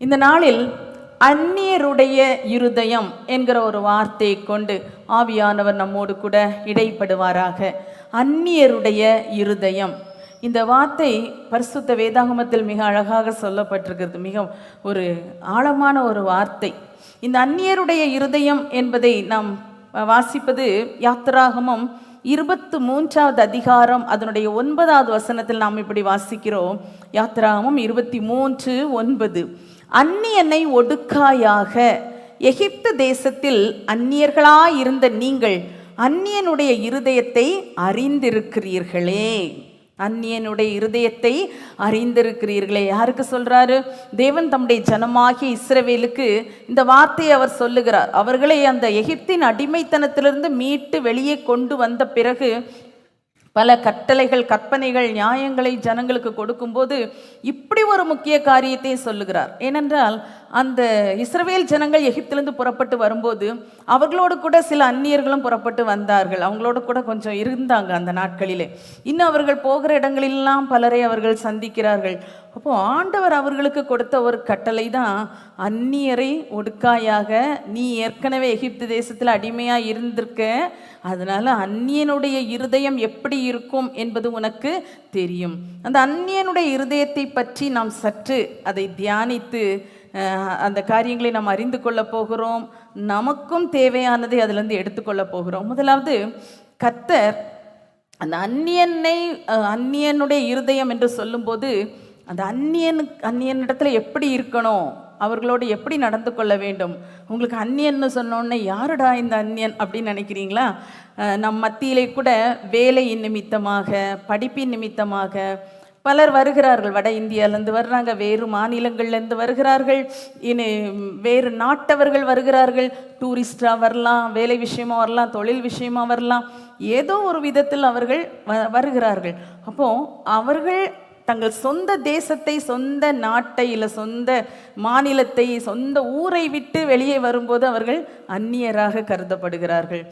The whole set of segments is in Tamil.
இந்த நாளில் அந்நியருடைய இருதயம் என்கிற ஒரு வார்த்தையை கொண்டு ஆவியானவர் நம்மோடு கூட இடைப்படுவாராக. அந்நியருடைய இருதயம், இந்த வார்த்தை பரிசுத்த வேதாகமத்தில் மிக அழகாக சொல்லப்பட்டிருக்கிறது. மிக ஒரு ஆழமான ஒரு வார்த்தை. இந்த அந்நியருடைய இருதயம் என்பதை நாம் வாசிப்பது யாத்திராகமம் 23வது அதிகாரம் அதனுடைய 9வது வசனத்தில் நாம் இப்படி வாசிக்கிறோம். யாத்திராகமம் 23:9, அந்நியனை ஒடுக்காயாக, எகிப்து தேசத்தில் அந்நியர்களாயிருந்த நீங்கள் அந்நியனுடைய இருதயத்தை அறிந்திருக்கிறீர்களே. அந்நியனுடைய இருதயத்தை அறிந்திருக்கிறீர்களே. யாருக்கு சொல்றாரு? தேவன் தம்முடைய ஜனமாகிய இஸ்ரவேலுக்கு இந்த வார்த்தையை அவர் சொல்லுகிறார். அவர்களை அந்த எகிப்தின் அடிமைத்தனத்திலிருந்து மீட்டு வெளியே கொண்டு வந்த பிறகு பல கட்டளைகள், கற்பனைகள், நியாயங்களை ஜனங்களுக்கு கொடுக்கும்போது இப்படி ஒரு முக்கிய காரியத்தை சொல்லுகிறார். ஏனென்றால் அந்த இஸ்ரவேல் ஜனங்கள் எகிப்திலிருந்து புறப்பட்டு வரும்போது அவர்களோடு கூட சில அந்நியர்களும் புறப்பட்டு வந்தார்கள். அவங்களோட கூட கொஞ்சம் இருந்தாங்க அந்த நாட்களிலே. இன்னும் அவர்கள் போகிற இடங்களெல்லாம் பலரை அவர்கள் சந்திக்கிறார்கள். அப்போ ஆண்டவர் அவர்களுக்கு கொடுத்த ஒரு கட்டளை தான், அந்நியரை ஒடுக்காயாக, நீ ஏற்கனவே எகிப்து தேசத்தில் அடிமையாக இருந்திருக்க, அதனால அந்நியனுடைய இருதயம் எப்படி இருக்கும் என்பது உனக்கு தெரியும். அந்த அந்நியனுடைய இருதயத்தை பற்றி நாம் சற்று அதை தியானித்து அந்த காரியங்களை நாம் அறிந்து கொள்ள போகிறோம். நமக்கும் தேவையானதை அதிலிருந்து எடுத்துக்கொள்ள போகிறோம். முதலாவது, கர்த்தர் அந்த அந்நியனுடைய இருதயம் என்று சொல்லும்போது அந்த அந்நியனிடத்துல எப்படி இருக்கணும், அவர்களோடு எப்படி நடந்து கொள்ள வேண்டும். உங்களுக்கு அந்நியன்னு சொன்னோன்னே யாருடா இந்த அந்நியன் அப்படின்னு நினைக்கிறீங்களா? நம் மத்தியிலே கூட வேலையின் நிமித்தமாக, படிப்பின் நிமித்தமாக பலர் வருகிறார்கள். வட இந்தியாவிலேருந்து வர்றாங்க, வேறு மாநிலங்கள்லேருந்து வருகிறார்கள், வேறு நாட்டவர்கள் வருகிறார்கள். டூரிஸ்டாக வரலாம், வேலை விஷயமா வரலாம், தொழில் விஷயமா வரலாம், ஏதோ ஒரு விதத்தில் அவர்கள் வருகிறார்கள். அப்போது அவர்கள் தங்கள் சொந்த தேசத்தை, சொந்த நாட்டை, இல்லை சொந்த மாநிலத்தை, சொந்த ஊரை விட்டு வெளியே வரும்போது அவர்கள் அந்நியராக கருதப்படுகிறார்கள்.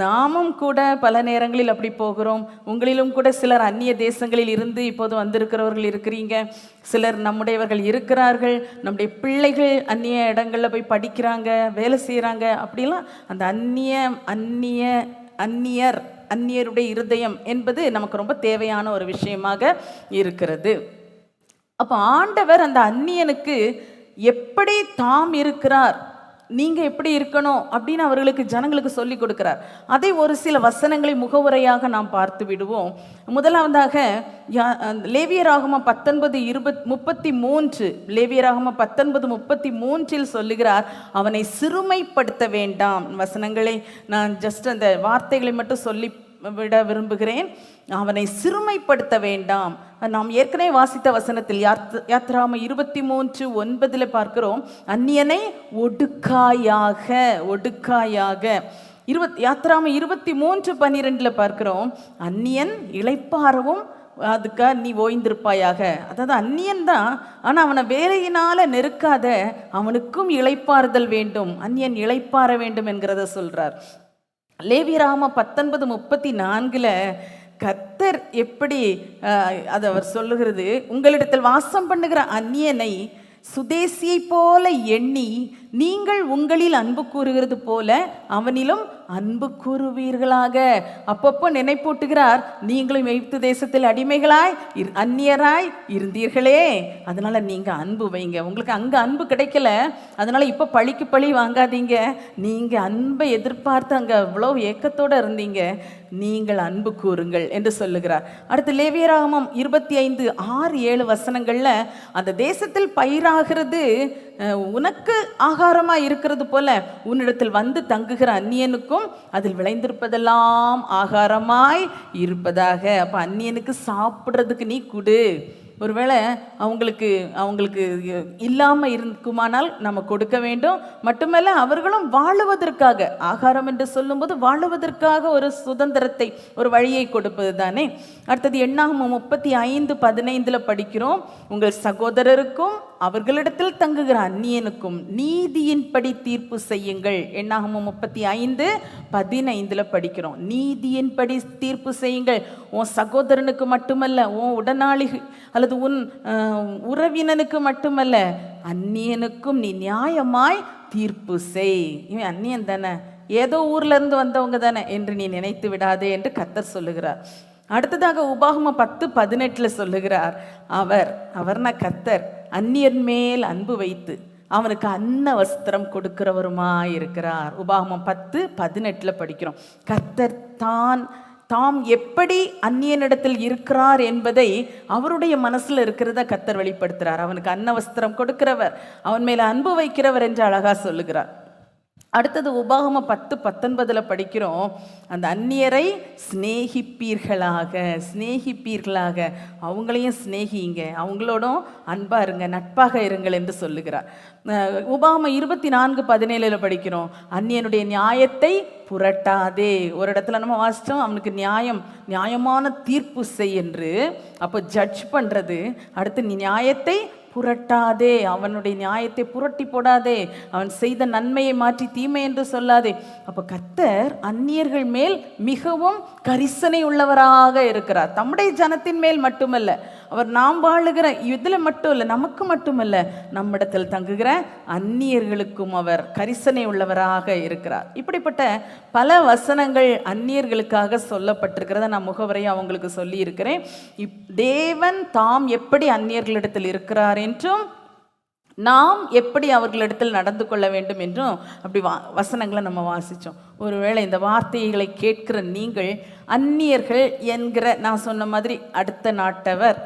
நாமும் கூட பல நேரங்களில் அப்படி போகிறோம். உங்களிலும் கூட சிலர் அந்நிய தேசங்களில் இருந்து இப்போது வந்திருக்கிறவர்கள் இருக்கிறீங்க. சிலர் நம்முடையவர்கள் இருக்கிறார்கள். நம்முடைய பிள்ளைகள் அந்நிய இடங்களில் போய் படிக்கிறாங்க, வேலை செய்கிறாங்க. அப்படிலாம் அந்த அந்நியருடைய இருதயம் என்பது நமக்கு ரொம்ப தேவையான ஒரு விஷயமாக இருக்கிறது. அப்போ ஆண்டவர் அந்த அந்நியனுக்கு எப்படி தாம் இருக்கிறார், நீங்கள் எப்படி இருக்கணும் அப்படின்னு அவர்களுக்கு, ஜனங்களுக்கு சொல்லி கொடுக்கிறார். அதை ஒரு சில வசனங்களை முகவுரையாக நாம் பார்த்து விடுவோம். முதலாவதாக லேவியராகமம் 19:33, லேவியராகமம் 19:33 சொல்லுகிறார், அவனை சிறுமைப்படுத்த வேண்டாம். வசனங்களை நான் ஜஸ்ட் அந்த வார்த்தைகளை மட்டும் சொல்லி விட விரும்புகிறேன். அவனை சிறுமைப்படுத்த வேண்டாம். நாம் ஏற்கனவே வாசித்த வசனத்தில் யாத்திராகமம் 23:9 பார்க்கிறோம், அந்நியனை ஒடுக்காயாக. யாத்திராகமம் 23:12 பார்க்கிறோம், அந்நியன் இளைப்பாறவும் அதுக்காக நீ ஓய்ந்திருப்பாயாக. அதாவது அந்நியன் தான், ஆனால் அவனை வேலையினால நெருக்காத, அவனுக்கும் இளைப்பாறுதல் வேண்டும், அந்நியன் இளைப்பாற வேண்டும் என்கிறத சொல்றார். லேவியராகமம் 19:34 கர்த்தர் எப்படி அது அவர் சொல்லுகிறது, உங்களிடத்தில் வாசம் பண்ணுகிற அந்நியனை சுதேசியை போல எண்ணி நீங்கள் உங்களில் அன்பு கூறுகிறது போல அவனிலும் அன்பு கூறுவீர்களாக. அப்பப்போ நினைப்பூட்டுகிறார், நீங்களும் எகிப்து தேசத்தில் அடிமைகளாய் அந்நியராய் இருந்தீர்களே, அதனால நீங்க அன்பு வைங்க. உங்களுக்கு அங்க அன்பு கிடைக்கல, அதனால இப்ப பழிக்கு பழி வாங்காதீங்க. நீங்க அன்பை எதிர்பார்த்து அங்க அவ்வளவு ஏக்கத்தோட இருந்தீங்க, நீங்கள் அன்பு கூறுங்கள் என்று சொல்லுகிறார். அடுத்து லேவியராகமம் 25:6-7 வசனங்கள்ல அந்த தேசத்தில் பயிராகிறது உனக்கு ஆகாரமா இருக்கிறது போல உன்னிடத்தில் வந்து தங்குகிற அந்நியனுக்கும் அதில் விளைந்திருப்பதெல்லாம் ஆகாரமாய் இருப்பதாக. அப்ப அந்நியனுக்கு சாப்பிட்றதுக்கு நீ கொடு. ஒருவேளை அவங்களுக்கு இல்லாமல் இருக்குமானால் நம்ம கொடுக்க வேண்டும். மட்டுமல்ல, அவர்களும் வாழுவதற்காக, ஆகாரம் என்று சொல்லும்போது வாழுவதற்காக ஒரு சுதந்திரத்தை, ஒரு வழியை கொடுப்பது தானே. அடுத்தது எண்ணாகமம் 35:15 படிக்கிறோம், உங்கள் சகோதரருக்கும் அவர்களிடத்தில் தங்குகிற அந்நியனுக்கும் நீதியின்படி தீர்ப்பு செய்யுங்கள். என்னாகமம் 35:15 படிக்கிறோம். நீதியின்படி தீர்ப்பு செய்யுங்கள். உன் சகோதரனுக்கு மட்டுமல்ல, உன் உடனாளி அல்லது உன் உறவினனுக்கு மட்டுமல்ல, அந்நியனுக்கும் நீ நியாயமாய் தீர்ப்பு செய். இவன் அந்நியன் தானே, ஏதோ ஊர்ல இருந்து வந்தவங்க தானே என்று நீ நினைத்து விடாதே என்று கர்த்தர் சொல்லுகிறார். அடுத்ததாக உபாகமம் 10:18 சொல்லுகிறார், அவர்னா கர்த்தர் அந்நியன் மேல் அன்பு வைத்து அவனுக்கு அன்ன வஸ்திரம் கொடுக்கிறவருமாய் இருக்கிறார். உபாகமம் 10:18 படிக்கிறோம். கர்த்தர் தாம் எப்படி அந்நியனிடத்தில் இருக்கிறார் என்பதை அவருடைய மனசுல இருக்கிறத கர்த்தர் வெளிப்படுத்துறார். அவனுக்கு அன்ன வஸ்திரம் கொடுக்கிறவர், அவன் மேல அன்பு வைக்கிறவர் என்று அழகா சொல்லுகிறார். அடுத்தது உபாகமம் 10:19 படிக்கிறோம், அந்த அந்நியரை சிநேகிப்பீர்களாக, அவங்களையும் சிநேகிங்க, அவங்களோடும் அன்பா இருங்க, நட்பாக இருங்கள் என்று சொல்லுகிறார். உபாகமம் 24:17 படிக்கிறோம், அந்நியனுடைய நியாயத்தை புரட்டாதே. ஒரு இடத்துல நம்ம வாசித்தோம், அவனுக்கு நியாயமான தீர்ப்பு செய் என்று. அப்போ ஜட்ஜ் பண்றது, அடுத்து நீ நியாயத்தை புரட்டாதே, அவனுடைய நியாயத்தை புரட்டி போடாதே, அவன் செய்த நன்மையை மாற்றி தீமை என்று சொல்லாதே. அப்போ கர்த்தர் அந்நியர்கள் மேல் மிகவும் கரிசனை உள்ளவராக இருக்கிறார். தம்முடைய ஜனத்தின் மேல் மட்டுமல்ல, அவர் நாம் வாழுகிற இதில் மட்டும் இல்லை, நமக்கு மட்டுமல்ல, நம்மிடத்தில் தங்குகிற அந்நியர்களுக்கும் அவர் கரிசனை உள்ளவராக இருக்கிறார். இப்படிப்பட்ட பல வசனங்கள் அந்நியர்களுக்காக சொல்லப்பட்டிருக்கிறத நான் முகவரையை அவங்களுக்கு சொல்லி இருக்கிறேன். தேவன் தாம் எப்படி அந்நியர்களிடத்தில் இருக்கிறார் என்றும் நாம் எப்படி அவர்களிடத்தில் நடந்து கொள்ள வேண்டும் என்றும் அப்படி வசனங்களை நம்ம வாசித்தோம். ஒருவேளை இந்த வார்த்தைகளை கேட்கிற நீங்கள் அந்நியர்கள் என்கிற, நான் சொன்ன மாதிரி அடுத்த நாட்டவர்,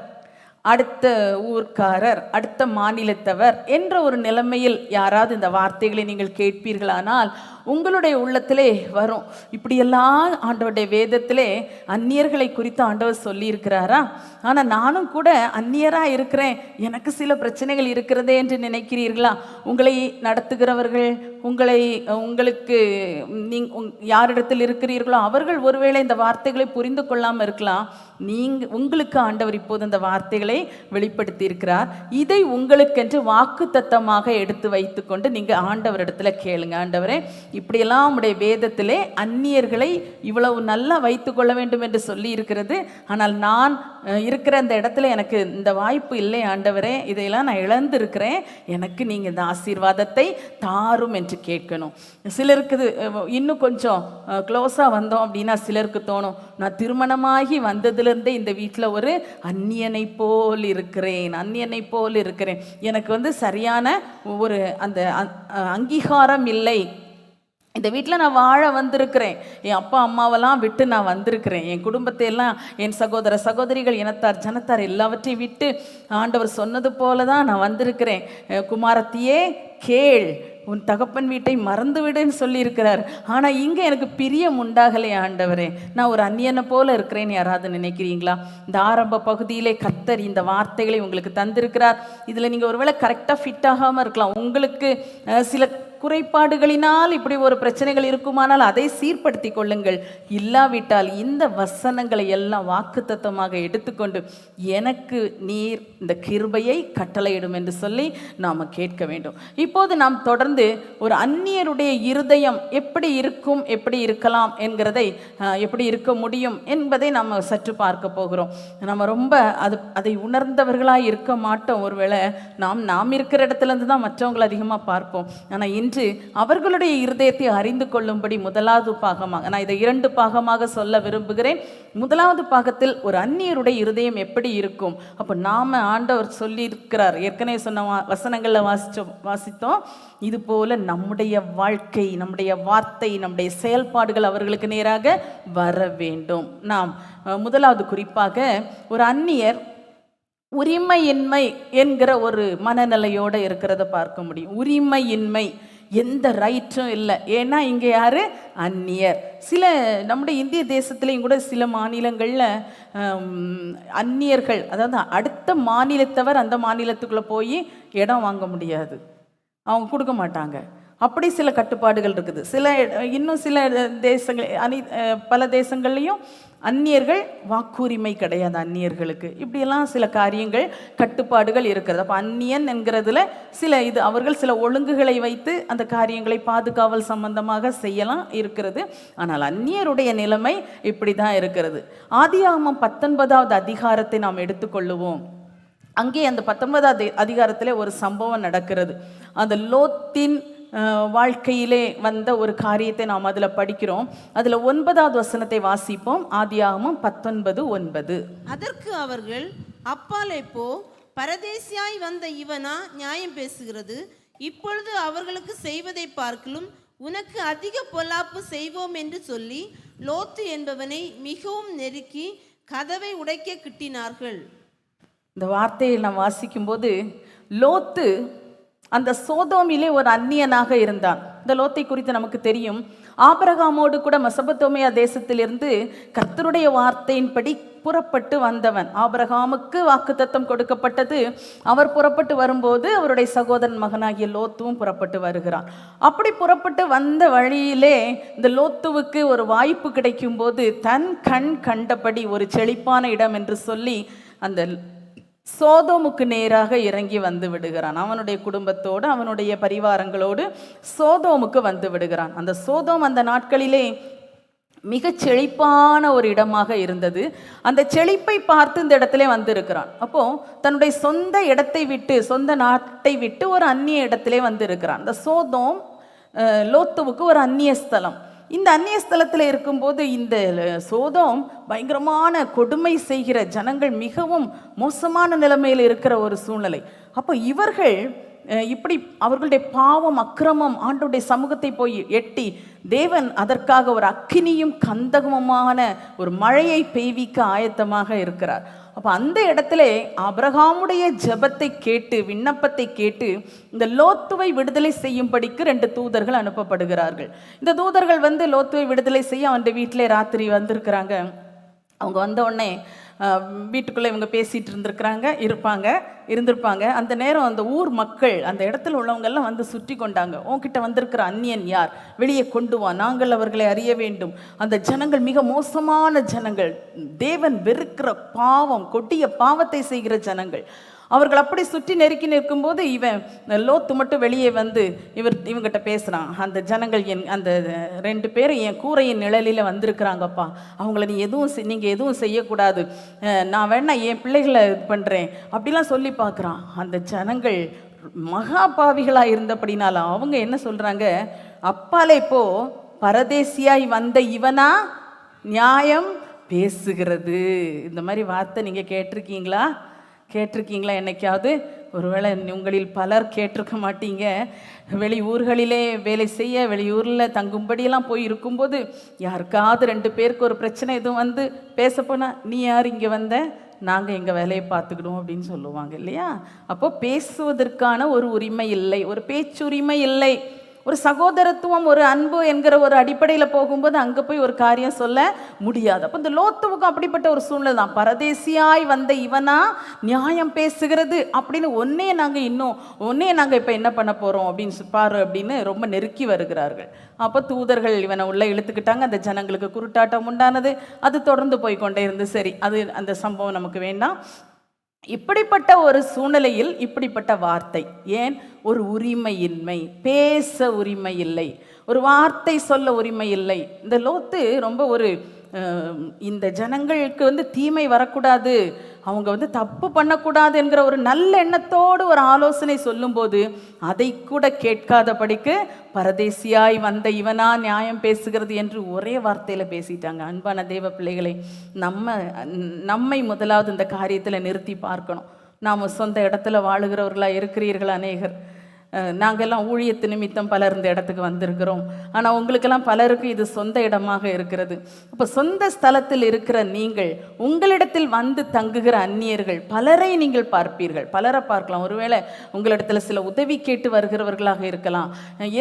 அடுத்த ஊர்க்காரர், அடுத்த மாநிலத்தவர் என்ற ஒரு நிலைமையில் யாராவது இந்த வார்த்தைகளை நீங்கள் கேட்பீர்களானால் உங்களுடைய உள்ளத்திலே வரும், இப்படியெல்லாம் ஆண்டவருடைய வேதத்திலே அந்நியர்களை குறித்து ஆண்டவர் சொல்லி இருக்கிறாரா, ஆனால் நானும் கூட அந்நியராக இருக்கிறேன், எனக்கு சில பிரச்சனைகள் இருக்கிறதே என்று நினைக்கிறீர்களா? உங்களை நடத்துகிறவர்கள், உங்களுக்கு யாரிடத்தில் இருக்கிறீர்களோ அவர்கள் ஒருவேளை இந்த வார்த்தைகளை புரிந்து கொள்ளாமல் இருக்கலாம். உங்களுக்கு ஆண்டவர் இப்போது இந்த வார்த்தைகளை வெளிப்படுத்தி இருக்கிறார். இதை உங்களுக்கென்று வாக்கு தத்தமாக எடுத்து வைத்துக்கொண்டு நீங்கள் ஆண்டவரிடத்துல கேளுங்க, ஆண்டவரே இப்படியெல்லாம் உடைய வேதத்திலே அந்நியர்களை இவ்வளவு நல்லா வைத்து கொள்ள வேண்டும் என்று சொல்லி இருக்கிறது, ஆனால் நான் இருக்கிற அந்த இடத்துல எனக்கு இந்த வாய்ப்பு இல்லை ஆண்டவரே, இதையெல்லாம் நான் இழந்திருக்கிறேன், எனக்கு நீங்கள் இந்த ஆசீர்வாதத்தை தாரும் என்று கேட்கணும். சிலருக்கு இன்னும் கொஞ்சம் க்ளோஸாக வந்தோம் அப்படின்னா சிலருக்கு தோணும், நான் திருமணமாகி வந்ததுலேருந்தே இந்த வீட்டில் ஒரு அந்நியனை போல் இருக்கிறேன், எனக்கு சரியான ஒரு அந்த அங்கீகாரம் இல்லை, இந்த வீட்டில் நான் வாழ வந்திருக்கிறேன், என் அப்பா அம்மாவெல்லாம் விட்டு நான் வந்திருக்கிறேன், என் குடும்பத்தை எல்லாம், என் சகோதர சகோதரிகள், இனத்தார் ஜனத்தார் எல்லாவற்றையும் விட்டு ஆண்டவர் சொன்னது போல தான் நான் வந்திருக்கிறேன். குமாரத்தியே கேள், உன் தகப்பன் வீட்டை மறந்துவிடுன்னு சொல்லியிருக்கிறார். ஆனால் இங்கே எனக்கு பிரியம் உண்டாகலை ஆண்டவரே, நான் ஒரு அந்நியனை போல இருக்கிறேன்னு யாராவது நினைக்கிறீங்களா? இந்த ஆரம்ப பகுதியிலே கர்த்தர் இந்த வார்த்தைகளை உங்களுக்கு தந்திருக்கிறார். இதில் நீங்கள் ஒருவேளை கரெக்டாக ஃபிட் ஆகாமல் இருக்கலாம், உங்களுக்கு சில குறைபாடுகளினால் இப்படி ஒரு பிரச்சனைகள் இருக்குமானால் அதை சீர்படுத்தி கொள்ளுங்கள். இல்லாவிட்டால் இந்த வசனங்களை எல்லாம் வாக்குத்தத்தமாக எடுத்துக்கொண்டு எனக்கு நீர் இந்த கிருபையை கட்டளையிடும் என்று சொல்லி நாம் கேட்க வேண்டும். இப்போது நாம் தொடர்ந்து ஒரு அந்நியருடைய இருதயம் எப்படி இருக்கும், எப்படி இருக்கலாம் என்கிறதை, எப்படி இருக்க முடியும் என்பதை நாம் சற்று பார்க்க போகிறோம். நம்ம ரொம்ப அதை உணர்ந்தவர்களாக இருக்க மாட்டோம். ஒருவேளை நாம் இருக்கிற இடத்துலேருந்து தான் மற்றவங்களை அதிகமாக பார்ப்போம். ஆனால் இன்று அவர்களுடைய இருதயத்தை அறிந்து கொள்ளும்படி முதலாவது பாகமாக நான் இதை 2 பாகமாக சொல்ல விரும்புகிறேன். முதலாவது பாகத்தில் ஒரு அந்நியருடைய இருதயம் எப்படி இருக்கும். அப்போ நாம ஆண்டவர் சொல்லியிருக்கிறார், ஏற்கனவே சொன்ன வசனங்களில் வாசித்தோம், இது போல நம்முடைய வாழ்க்கை, நம்முடைய வார்த்தை, நம்முடைய செயல்பாடுகள் அவர்களுக்கு நேராக வர வேண்டும். நாம் முதலாவது குறிப்பாக ஒரு அந்நியர் உரிமையின்மை என்கிற ஒரு மனநிலையோடு இருக்கிறத பார்க்க முடியும். உரிமையின்மை, எந்த ரைட்டும் இல்லை, ஏன்னா இங்கே யார்? அந்நியர். நம்முடைய இந்திய தேசத்துலேயும் கூட சில மாநிலங்களில் அந்நியர்கள், அதாவது அடுத்த மாநிலத்தவர் அந்த மாநிலத்துக்குள்ளே போய் இடம் வாங்க முடியாது, அவங்க கொடுக்க மாட்டாங்க. அப்படி சில கட்டுப்பாடுகள் இருக்குது. இன்னும் சில தேசங்கள், பல தேசங்கள்லையும் அந்நியர்கள் வாக்குரிமை கிடையாது அந்நியர்களுக்கு. இப்படியெல்லாம் சில காரியங்கள் கட்டுப்பாடுகள் இருக்கிறது. அப்போ அந்நியன் என்கிறதுல அவர்கள் சில ஒழுங்குகளை வைத்து அந்த காரியங்களை பாதுகாவல் சம்பந்தமாக செய்யலாம் இருக்கிறது. ஆனால் அந்நியருடைய நிலைமை இப்படி தான் இருக்கிறது. ஆதியாகமம் 19வது அதிகாரத்தை நாம் எடுத்துக்கொள்ளுவோம். அங்கே அந்த 19வது அதிகாரத்தில் ஒரு சம்பவம் நடக்கிறது. அந்த லோத்தின் வாழ்க்கையிலே வந்த ஒரு காரியத்தை நாம் அதில் படிக்கிறோம். அதில் 9வது வசனத்தை வாசிப்போம். ஆதியாகமம் 19:9. அதற்கு அவர்கள், அப்பாலே போ, பரதேசியாய் வந்த இவனா நியாயம் பேசுகிறது? இப்பொழுது அவர்களுக்கு செய்வதை பார்க்கலும் உனக்கு அதிக பொல்லாப்பு செய்வோம் என்று சொல்லி லோத்து என்பவனை மிகவும் நெருக்கி கதவை உடைக்க கிட்டினார்கள். இந்த வார்த்தையை நாம் வாசிக்கும்போது, லோத்து அந்த சோதோமிலே ஒரு அந்நியனாக இருந்தான். இந்த லோத்தை குறித்து நமக்கு தெரியும். ஆபிரகாமோடு கூட மெசொப்பொத்தேமியா தேசத்திலிருந்து கர்த்தருடைய வார்த்தையின்படி புறப்பட்டு வந்தவன். ஆபிரகாமுக்கு வாக்குத்தத்தம் கொடுக்கப்பட்டது. அவர் புறப்பட்டு வரும்போது அவருடைய சகோதரன் மகனாகிய லோத்துவும் புறப்பட்டு வருகிறான். அப்படி புறப்பட்டு வந்த வழியிலே இந்த லோத்துவுக்கு ஒரு வாய்ப்பு கிடைக்கும் போது தன் கண் கண்டபடி ஒரு செழிப்பான இடம் என்று சொல்லி அந்த சோதோமுக்கு நேராக இறங்கி வந்து விடுகிறான். அவனுடைய குடும்பத்தோடு அவனுடைய பரிவாரங்களோடு சோதோமுக்கு வந்து விடுகிறான். அந்த சோதோம் அந்த நாட்களிலே மிக செழிப்பான ஒரு இடமாக இருந்தது. அந்த செழிப்பை பார்த்து இந்த இடத்துல வந்திருக்கிறான். அப்போ தன்னுடைய சொந்த இடத்தை விட்டு, சொந்த நாட்டை விட்டு ஒரு அந்நிய இடத்திலே வந்திருக்கிறான். அந்த சோதோம் லோத்துவுக்கு ஒரு அந்நிய ஸ்தலம். இந்த அந்நிய ஸ்தலத்தில் இருக்கும்போது இந்த சோதோம் பயங்கரமான கொடுமை செய்கிற ஜனங்கள், மிகவும் மோசமான நிலைமையில் இருக்கிற ஒரு சூழ்நிலை. அப்போ இவர்கள் இப்படி அவர்களுடைய பாவம் அக்கிரமம் ஆண்டவருடைய சமூகத்தை போய் எட்டி தேவன் அதற்காக ஒரு அக்கினியும் கந்தகமுமான ஒரு மழையை பெய்விக்க ஆயத்தமாக இருக்கிறார். அப்போ அந்த இடத்துல ஆபிரகாமுடைய ஜெபத்தை கேட்டு, விண்ணப்பத்தை கேட்டு இந்த லோத்துவை விடுதலை செய்யும்படிக்கு 2 தூதர்கள் அனுப்பப்படுகிறார்கள். இந்த தூதர்கள் வந்து லோத்துவை விடுதலை செய்ய அவன் வீட்டிலே ராத்திரி வந்திருக்கிறாங்க. அவங்க வந்த உடனே வீட்டுக்குள்ளே இவங்க பேசிகிட்டு இருந்திருப்பாங்க. அந்த நேரம் அந்த ஊர் மக்கள், அந்த இடத்துல உள்ளவங்கெல்லாம் வந்து சுற்றி கொண்டாங்க. உன்கிட்ட வந்திருக்கிற அந்நியன் யார்? வெளியே கொண்டு வா, நாங்கள் அவர்களை அறிய வேண்டும். அந்த ஜனங்கள் மிக மோசமான ஜனங்கள், தேவன் வெறுக்கிற பாவம், கொடிய பாவத்தை செய்கிற ஜனங்கள். அவர்கள் அப்படி சுற்றி நெருக்கி நிற்கும்போது இவன் லோத்து மட்டும் வெளியே வந்து இவங்கிட்ட பேசுகிறான். அந்த ஜனங்கள் அந்த 2 பேரும் என் கூரையின் நிழலில் வந்திருக்கிறாங்கப்பா, அவங்கள நீங்கள் எதுவும் செய்யக்கூடாது, நான் வேணா என் பிள்ளைகளை இது பண்ணுறேன் அப்படிலாம் சொல்லி பார்க்குறான். அந்த ஜனங்கள் மகா பாவிகளாக இருந்தபடினால அவங்க என்ன சொல்கிறாங்க, அப்பாலே போ, பரதேசியாய் வந்த இவனா நியாயம் பேசுகிறது. இந்த மாதிரி வார்த்தை நீங்கள் கேட்டிருக்கீங்களா என்னைக்காவது? ஒருவேளை உங்களில் பலர் கேட்டிருக்க மாட்டீங்க. வெளியூர்களிலே வேலை செய்ய, வெளியூரில் தங்கும்படியெல்லாம் போய் இருக்கும்போது யாருக்காவது 2 பேருக்கு ஒரு பிரச்சனை எதுவும் வந்து பேச போனால், நீ யார் இங்கே வந்த, நாங்கள் எங்கள் வேலையை பார்த்துக்கிடுவோம் அப்படின்னு சொல்லுவாங்க இல்லையா? அப்போ பேசுவதற்கான ஒரு உரிமை இல்லை, ஒரு பேச்சுரிமை இல்லை. ஒரு சகோதரத்துவம், ஒரு அன்பு என்கிற ஒரு அடிப்படையில் போகும்போது அங்கே போய் ஒரு காரியம் சொல்ல முடியாது. அப்போ இந்த லோத்துவுக்கும் அப்படிப்பட்ட ஒரு சூழ்நிலை தான். பரதேசியாய் வந்த இவனா நியாயம் பேசுகிறது அப்படின்னு ஒன்னே நாங்கள் இப்போ என்ன பண்ண போகிறோம் அப்படின்னு பாரு அப்படின்னு ரொம்ப நெருக்கி வருகிறார்கள். அப்போ தூதர்கள் இவனை உள்ளே இழுத்துக்கிட்டாங்க. அந்த ஜனங்களுக்கு குருட்டாட்டம் உண்டானது. அது தொடர்ந்து போய்கொண்டே இருந்து, சரி அது அந்த சம்பவம் நமக்கு வேண்டாம். இப்படிப்பட்ட ஒரு சூழ்நிலையில் இப்படிப்பட்ட வார்த்தை, ஏன்? ஒரு உரிமையின்மை, பேச உரிமை இல்லை, ஒரு வார்த்தை சொல்ல உரிமை இல்லை. இந்த லோத்து ரொம்ப ஒரு இந்த ஜனங்களுக்கு வந்து தீமை வரக்கூடாது, அவங்க வந்து தப்பு பண்ணக்கூடாது என்கிற ஒரு நல்ல எண்ணத்தோடு ஒரு ஆலோசனை சொல்லும்போது அதை கூட கேட்காதபடிக்கு பரதேசியாய் வந்த இவனா நியாயம் பேசுகிறது என்று ஒரே வார்த்தையில் பேசிட்டாங்க. அன்பான தேவ பிள்ளைகளை, நம்மை முதலாவது இந்த காரியத்தில் நிறுத்தி பார்க்கணும். நாம் சொந்த இடத்துல வாழுகிறவர்களாக இருக்கிறீர்கள் அநேகர். நாங்கள்லாம் ஊழியத்து நிமித்தம் பலர் இந்த இடத்துக்கு வந்திருக்கிறோம். ஆனால் உங்களுக்கெல்லாம் பலருக்கு இது சொந்த இடமாக இருக்கிறது. அப்போ சொந்த ஸ்தலத்தில் இருக்கிற நீங்கள், உங்களிடத்தில் வந்து தங்குகிற அந்நியர்கள் பலரை நீங்கள் பார்ப்பீர்கள், பலரை பார்க்கலாம். ஒருவேளை உங்களிடத்தில் சில உதவி கேட்டு வருகிறவர்களாக இருக்கலாம்,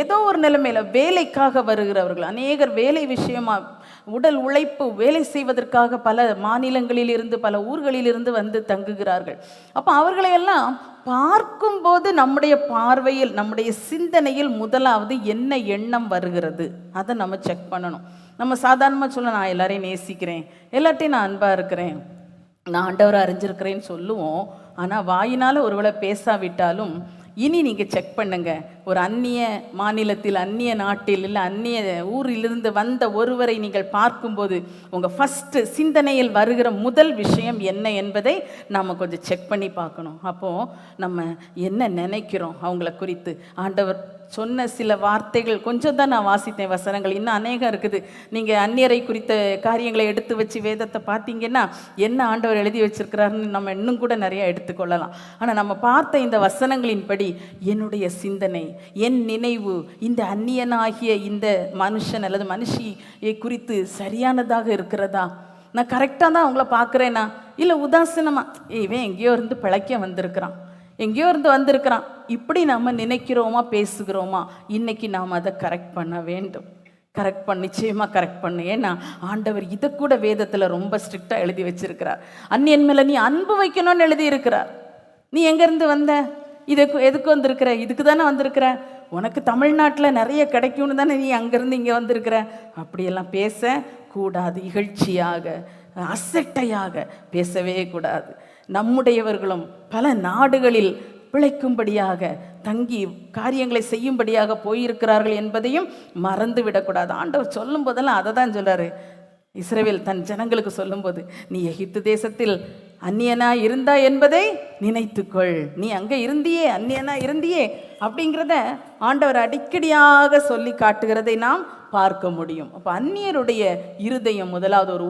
ஏதோ ஒரு நிலைமையில் வேலைக்காக வருகிறவர்கள், அநேகர் வேலை விஷயமாக உடல் உழைப்பு வேலை செய்வதற்காக பல மாநிலங்களில் இருந்து, பல ஊர்களில் இருந்து வந்து தங்குகிறார்கள். அப்போ அவர்களையெல்லாம் பார்க்கும்போது நம்முடைய பார்வையில், நம்முடைய சிந்தனையில் முதலாவது என்ன எண்ணம் வருகிறது அதை நம்ம செக் பண்ணணும். நம்ம சாதாரணமாக சொல்ல நான் எல்லாரையும் நேசிக்கிறேன், எல்லார்ட்டையும் நான் அன்பாக இருக்கிறேன், நான் ஆண்டவரை அறிஞ்சிருக்கிறேன்னு சொல்லுவோம். ஆனால் வாயினால் ஒருவேளை பேசாவிட்டாலும் இனி நீங்கள் செக் பண்ணுங்க, ஒரு அந்நிய மாநிலத்தில், அந்நிய நாட்டில், இல்லை அந்நிய ஊரிலிருந்து வந்த ஒருவரை நீங்கள் பார்க்கும்போது உங்கள் ஃபஸ்ட்டு சிந்தனையில் வருகிற முதல் விஷயம் என்ன என்பதை நாம் கொஞ்சம் செக் பண்ணி பார்க்கணும். அப்போது நம்ம என்ன நினைக்கிறோம் அவங்கள குறித்து. ஆண்டவர் சொன்ன சில வார்த்தைகள் கொஞ்சம் தான் நான் வாசித்தேன், வசனங்கள் இன்னும் அநேகம் இருக்குது. நீங்கள் அந்நியரை குறித்த காரியங்களை எடுத்து வச்சு வேதத்தை பார்த்தீங்கன்னா என்ன ஆண்டவர் எழுதி வச்சிருக்கிறாருன்னு நம்ம இன்னும் கூட நிறைய எடுத்துக்கொள்ளலாம். ஆனால் நம்ம பார்த்த இந்த வசனங்களின்படி என்னுடைய சிந்தனை, என் நினைவு இந்த அந்நியனாகிய இந்த மனுஷன் அல்லது மனுஷியை குறித்து சரியானதாக இருக்கிறதா? நான் கரெக்டாக தான் அவங்கள பார்க்குறேன்னா, இல்லை உதாசீனமாக இவன் எங்கேயோ இருந்து பிழைக்க வந்திருக்கிறான், எங்கேயோ இருந்து வந்திருக்கிறான், இப்படி நம்ம நினைக்கிறோமா, பேசுகிறோமா? இன்னைக்கு நாம் அதை கரெக்ட் பண்ண வேண்டும். நிச்சயமாக கரெக்ட் பண்ணு. ஏன்னா ஆண்டவர் இதை கூட வேதத்தில் ரொம்ப ஸ்ட்ரிக்டாக எழுதி வச்சிருக்கிறார். அந்நியன் மேலே நீ அன்பு வைக்கணும்னு எழுதி இருக்கிறார். நீ எங்கேருந்து வந்த, எதுக்கு வந்திருக்கிற? இதுக்கு தானே வந்திருக்கிற. உனக்கு தமிழ்நாட்டில் நிறைய கிடைக்கும்னு தானே நீ அங்கேருந்து இங்கே வந்திருக்கிற. அப்படியெல்லாம் பேசக்கூடாது. இகழ்ச்சியாக, அசட்டையாக பேசவே கூடாது. நம்முடையவர்களும் பல நாடுகளில் பிழைக்கும்படியாக தங்கி காரியங்களை செய்யும்படியாக போயிருக்கிறார்கள் என்பதையும் மறந்து விடக்கூடாது. ஆண்டவர் சொல்லும் போதெல்லாம் அதை தான் சொல்றாரு. இஸ்ரவேல் தன் ஜனங்களுக்கு சொல்லும்போது, நீ எகிப்து தேசத்தில் அந்நியனா இருந்தா என்பதை நினைத்துக்கொள், நீ அங்கே இருந்தியே, அந்நியனா இருந்தியே அப்படிங்கிறத ஆண்டவர் அடிக்கடியாக சொல்லி காட்டுகிறதை நாம் பார்க்க முடியும். அப்போ அந்நியருடைய இருதயம் முதலாவது ஒரு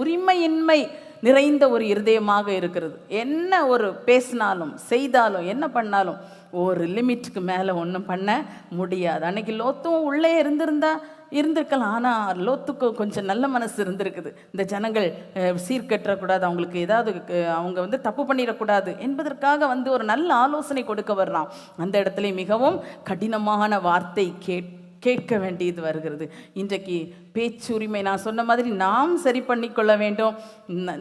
உரிமையின்மை நிறைந்த ஒரு இருதயமாக இருக்கிறது. என்ன ஒரு பேசினாலும் செய்தாலும் என்ன பண்ணாலும் ஒரு லிமிட்டுக்கு மேலே ஒன்றும் பண்ண முடியாது. அன்னைக்கு லோத்தும் உள்ளே இருந்திருக்கலாம். ஆனால் லோத்துக்கு கொஞ்சம் நல்ல மனசு இருந்திருக்குது. இந்த ஜனங்கள் சீர்கற்றக்கூடாது, அவங்களுக்கு ஏதாவது அவங்க தப்பு பண்ணிடக்கூடாது என்பதற்காக ஒரு நல்ல ஆலோசனை கொடுக்க வர்றான். அந்த இடத்துல மிகவும் கடினமான வார்த்தை கேட்க வேண்டியது வருகிறது. இன்றைக்கு பேச்சுரிமை நான் சொன்ன மாதிரி நாம் சரி பண்ணிக்கொள்ள வேண்டும்.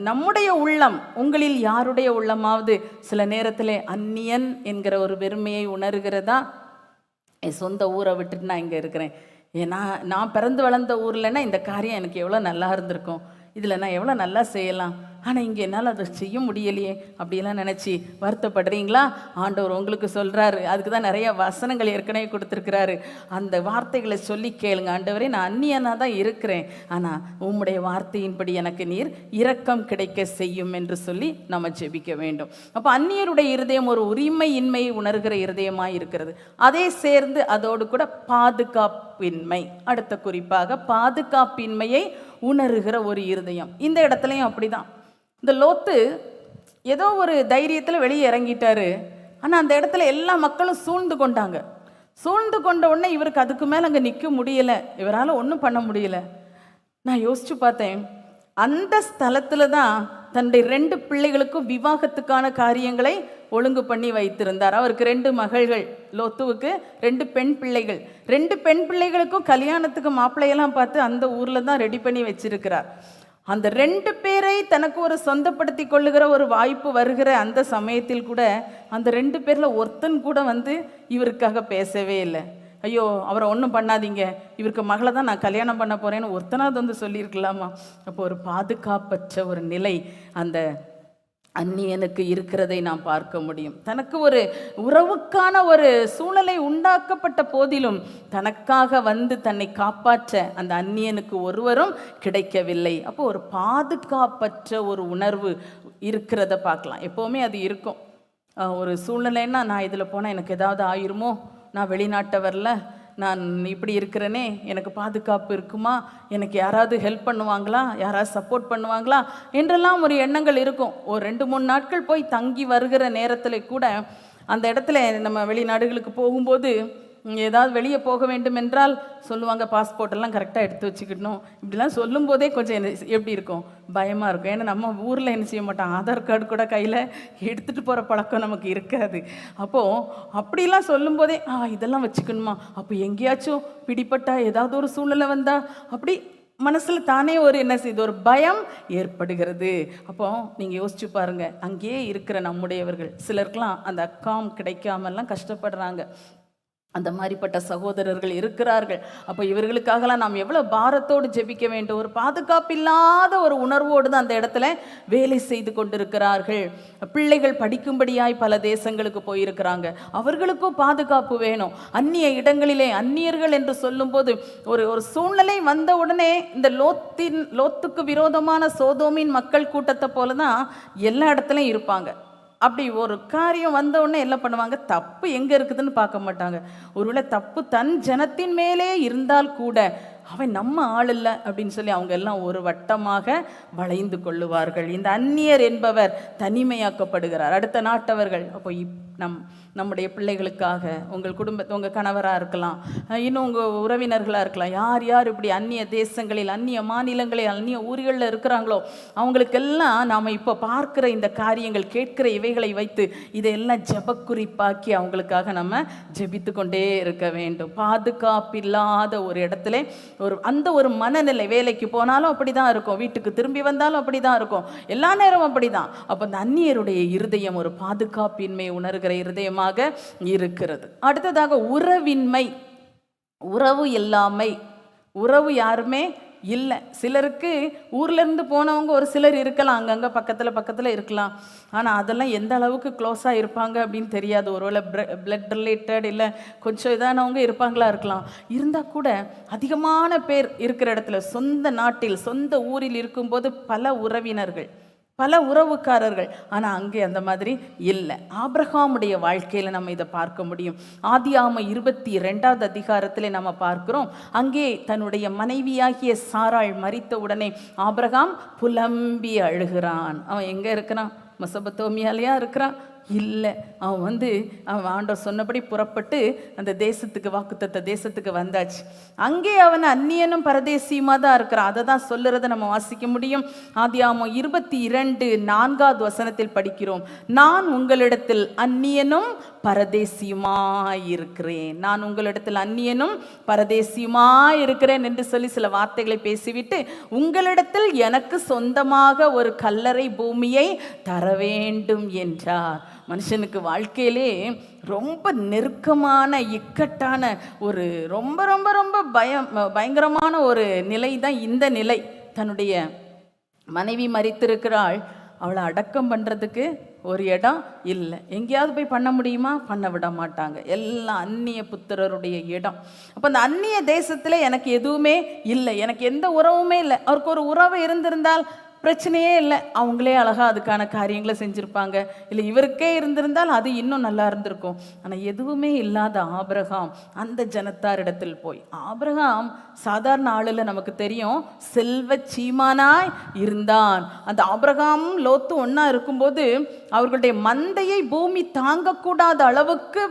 நம்முடைய உள்ளம், உங்களில் யாருடைய உள்ளமாவது சில நேரத்தில் அந்நியன் என்கிற ஒரு வெறுமையை உணர்கிறதா? என் சொந்த ஊரை விட்டுட்டு நான் இங்கே இருக்கிறேன், ஏன்னா நான் பிறந்து வளர்ந்த ஊர்லன்னா இந்த காரியம் எனக்கு எவ்வளோ நல்லா இருந்திருக்கும், இதில் நான் எவ்வளோ நல்லா செய்யலாம், ஆனால் இங்கே என்னால் அதை செய்ய முடியலையே அப்படியெல்லாம் நினச்சி வருத்தப்படுறீங்களா? ஆண்டவர் உங்களுக்கு சொல்கிறாரு. அதுக்கு தான் நிறைய வசனங்கள் ஏற்கனவே கொடுத்துருக்கிறாரு. அந்த வார்த்தைகளை சொல்லி கேளுங்க. ஆண்டவரே, நான் அந்நியனாக தான் இருக்கிறேன், ஆனால் உம்முடைய வார்த்தையின்படி எனக்கு நீர் இரக்கம் கிடைக்க செய்யும் என்று சொல்லி நம்ம ஜெபிக்க வேண்டும். அப்போ அந்நியருடைய இருதயம் ஒரு உரிமையின்மையை உணர்கிற இருதயமாக இருக்கிறது. அதே சேர்ந்து அதோடு கூட பாதுகாப்பின்மை, அடுத்த குறிப்பாக பாதுகாப்பின்மையை உணர்கிற ஒரு இருதயம். இந்த இடத்துலையும் அப்படிதான். இந்த லோத்து ஏதோ ஒரு தைரியத்தில் வெளியே இறங்கிட்டாரு. ஆனால் அந்த இடத்துல எல்லா மக்களும் சூழ்ந்து கொண்ட உடனே இவருக்கு அதுக்கு மேலே அங்கே நிற்க முடியலை, இவரால் ஒன்றும் பண்ண முடியலை. நான் யோசிச்சு பார்த்தேன், அந்த ஸ்தலத்தில் தான் தன்னுடைய 2 பிள்ளைகளுக்கும் விவாகத்துக்கான காரியங்களை ஒழுங்கு பண்ணி வைத்திருந்தார். அவருக்கு 2 மகள்கள், லோத்துவுக்கு 2 பெண் பிள்ளைகள். 2 பெண் பிள்ளைகளுக்கும் கல்யாணத்துக்கு மாப்பிள்ளையெல்லாம் பார்த்து அந்த ஊரில் தான் ரெடி பண்ணி வச்சிருக்கிறார். அந்த 2 பேரை தனக்கு ஒரு சொந்தப்படுத்தி கொள்ளுகிற ஒரு வாய்ப்பு வருகிற அந்த சமயத்தில் கூட அந்த 2 பேரில் ஒருத்தன் கூட இவருக்காக பேசவே இல்லை. ஐயோ, அவரை ஒன்றும் பண்ணாதீங்க, இவருக்கு மகளை தான் நான் கல்யாணம் பண்ண போகிறேன்னு ஒருத்தனாவது சொல்லியிருக்கலாமா? அப்போ ஒரு பாதுகாப்பற்ற ஒரு நிலை அந்த அந்நியனுக்கு இருக்கிறதை நாம் பார்க்க முடியும். தனக்கு ஒரு உறவுக்கான ஒரு சூழலை உண்டாக்கப்பட்ட போதிலும் தனக்காக தன்னை காப்பாற்ற அந்த அந்நியனுக்கு ஒருவரும் கிடைக்கவில்லை. அப்போ ஒரு பாதுகாப்பற்ற ஒரு உணர்வு இருக்கிறத பார்க்கலாம். எப்போவுமே அது இருக்கும். ஒரு சூழ்நிலைன்னா, நான் இதில் போனால் எனக்கு ஏதாவது ஆயிருமோ, நான் வெளிநாட்டவரில் நான் இப்படி இருக்கிறேனே, எனக்கு பாதுகாப்பு இருக்குமா, எனக்கு யாராவது ஹெல்ப் பண்ணுவாங்களா, யாராவது சப்போர்ட் பண்ணுவாங்களா என்றெல்லாம் ஒரு எண்ணங்கள் இருக்கும். ஒரு 2-3 நாட்கள் போய் தங்கி வருகிற நேரத்தில் கூட அந்த இடத்துல நம்ம வெளிநாடுகளுக்கு போகும்போது ஏதாவது வெளியே போக வேண்டும் என்றால் சொல்லுவாங்க, பாஸ்போர்ட்டெல்லாம் கரெக்டாக எடுத்து வச்சுக்கணும். இப்படிலாம் சொல்லும் போதே கொஞ்சம் எப்படி இருக்கும், பயமாக இருக்கும். ஏன்னா நம்ம ஊரில் என்ன செய்ய மாட்டோம், ஆதார் கார்டு கூட கையில் எடுத்துகிட்டு போகிற பழக்கம் நமக்கு இருக்காது. அப்போது அப்படிலாம் சொல்லும்போதே இதெல்லாம் வச்சுக்கணுமா, அப்போ எங்கேயாச்சும் பிடிப்பட்டா ஏதாவது ஒரு சூழ்நிலை வந்தால் அப்படி மனசில் தானே என்ன செய்யுது, ஒரு பயம் ஏற்படுகிறது. அப்போ நீங்கள் யோசிச்சு பாருங்கள், அங்கேயே இருக்கிற நம்முடையவர்கள் சிலருக்கெலாம் அந்த அக்காம் கிடைக்காமல்லாம் கஷ்டப்படுறாங்க. அந்த மாதிரிப்பட்ட சகோதரர்கள் இருக்கிறார்கள். அப்போ இவர்களுக்காகலாம் நாம் எவ்வளோ பாரத்தோடு ஜெபிக்க வேண்டும். ஒரு பாதுகாப்பில்லாத ஒரு உணர்வோடு தான் அந்த இடத்துல வேலை செய்து கொண்டிருக்கிறார்கள். பிள்ளைகள் படிக்கும்படியாய் பல தேசங்களுக்கு போயிருக்கிறாங்க. அவர்களுக்கும் பாதுகாப்பு வேணும். அந்நிய இடங்களிலே அந்நியர்கள் என்று சொல்லும்போது ஒரு சூழ்நிலை வந்த உடனே இந்த லோத்துக்கு விரோதமான சோதோமின் மக்கள் கூட்டத்தை போல தான் எல்லா இடத்துலையும் இருப்பாங்க. அப்படி ஒரு காரியம் வந்த உடனே என்ன பண்ணுவாங்க, தப்பு எங்கே இருக்குதுன்னு பார்க்க மாட்டாங்க. ஒருவேளை தப்பு தன் ஜனத்தின் மேலே இருந்தால் கூட அவன் நம்ம ஆள் இல்லை அப்படின்னு சொல்லி அவங்க எல்லாம் ஒரு வட்டமாக வளைந்து கொள்ளுவார்கள். இந்த அந்நியர் என்பவர் தனிமையாக்கப்படுகிறார். அடுத்த நாட்டவர்கள். அப்போ நம்முடைய பிள்ளைகளுக்காக உங்கள் உங்கள் கணவராக இருக்கலாம், இன்னும் உங்கள் உறவினர்களாக இருக்கலாம், யார் யார் இப்படி அந்நிய தேசங்களில் அந்நிய மாநிலங்களில் அந்நிய ஊர்களில் இருக்கிறாங்களோ அவங்களுக்கெல்லாம் நாம் இப்போ பார்க்குற இந்த காரியங்கள் கேட்கிற இவைகளை வைத்து இதையெல்லாம் ஜெபக்குறிப்பாக்கி அவங்களுக்காக நம்ம ஜெபித்து கொண்டே இருக்க வேண்டும். பாதுகாப்பில்லாத ஒரு இடத்துல அந்த ஒரு மனநிலை, வேலைக்கு போனாலும் அப்படி தான் இருக்கும், வீட்டுக்கு திரும்பி வந்தாலும் அப்படி தான் இருக்கும், எல்லா நேரமும் அப்படி தான். அப்போ அந்த அந்நியருடைய இருதயம் ஒரு பாதுகாப்பின்மை உணர்கிற இருதயமாக இருக்கிறது. அடுத்ததாக உறவின்மை, உறவு இல்லாமை. உறவு யாருமே இல்லை. சிலருக்கு ஊர்லேருந்து போனவங்க ஒரு சிலர் இருக்கலாம், அங்கங்கே பக்கத்தில் இருக்கலாம். ஆனால் அதெல்லாம் எந்த அளவுக்கு க்ளோஸாக இருப்பாங்க அப்படின்னு தெரியாது. ஒருவேளை பிளட் ரிலேட்டட் இல்லை கொஞ்சம் இதானவங்க இருப்பாங்களா இருக்கலாம். இருந்தால் கூட அதிகமான பேர் இருக்கிற இடத்துல, சொந்த நாட்டில் சொந்த ஊரில் இருக்கும்போது பல உறவினர்கள், பல உறவுக்காரர்கள். ஆனால் அங்கே அந்த மாதிரி இல்லை. ஆபிரகாமுடைய வாழ்க்கையில் நம்ம இதை பார்க்க முடியும். ஆதியாகமம் 22வது அதிகாரத்தில் நம்ம பார்க்கிறோம். அங்கே தன்னுடைய மனைவியாகிய சாராள் மரித்த உடனே ஆபிரகாம் புலம்பி அழுகிறான். அவன் எங்கே இருக்கிறான்? மெசொப்பொத்தேமியாலையா இருக்கிறான்? இல்லை. அவன் ஆண்டவர் சொன்னபடி புறப்பட்டு அந்த தேசத்துக்கு, வாக்குத்தத்த தேசத்துக்கு வந்தாச்சு. அங்கே அவன் அந்நியனும் பரதேசியுமா தான் இருக்கிறான். அதை தான் சொல்லுறதை நம்ம வாசிக்க முடியும். ஆதியாகமம் 22:4வது வசனத்தில் படிக்கிறோம், நான் உங்களிடத்தில் அந்நியனும் பரதேசியுமாயிருக்கிறேன். நான் உங்களிடத்தில் அந்நியனும் பரதேசியுமாயிருக்கிறேன் என்று சொல்லி சில வார்த்தைகளை பேசிவிட்டு, உங்களிடத்தில் எனக்கு சொந்தமாக ஒரு கல்லறை பூமியை தர வேண்டும் என்றார். மனுஷனுக்கு வாழ்க்கையிலே ரொம்ப நெருக்கமான இக்கட்டான ஒரு ரொம்ப ரொம்ப ரொம்ப பயங்கரமான ஒரு நிலை தான் இந்த நிலை. தன்னுடைய மனைவி மரித்திருக்கிறாள், அவளை அடக்கம் பண்ணுறதுக்கு ஒரு இடம் இல்லை. எங்கேயாவது போய் பண்ண முடியுமா? பண்ண விட மாட்டாங்க. எல்லாம் அந்நிய புத்திரருடைய இடம். அப்போ அந்த அந்நிய தேசத்தில் எனக்கு எதுவுமே இல்லை, எனக்கு எந்த உறவுமே இல்லை. அவருக்கு ஒரு உறவு இருந்திருந்தால் பிரச்சனையே இல்லை, அவங்களே அழகாக அதுக்கான காரியங்களை செஞ்சுருப்பாங்க. இல்லை இவருக்கே இருந்திருந்தால் அது இன்னும் நல்லா இருந்திருக்கும். ஆனால் எதுவுமே இல்லாத ஆபிரகாம் அந்த ஜனத்தாரிடத்தில் போய், ஆபிரகாம் சாதாரண ஆளில் நமக்கு தெரியும், செல்வ சீமானாய் இருந்தான். அந்த ஆபிரகாமும் லோத்து ஒன்றா இருக்கும்போது அவர்களுடைய மந்தையை பூமி தாங்கக்கூடாத அளவுக்கு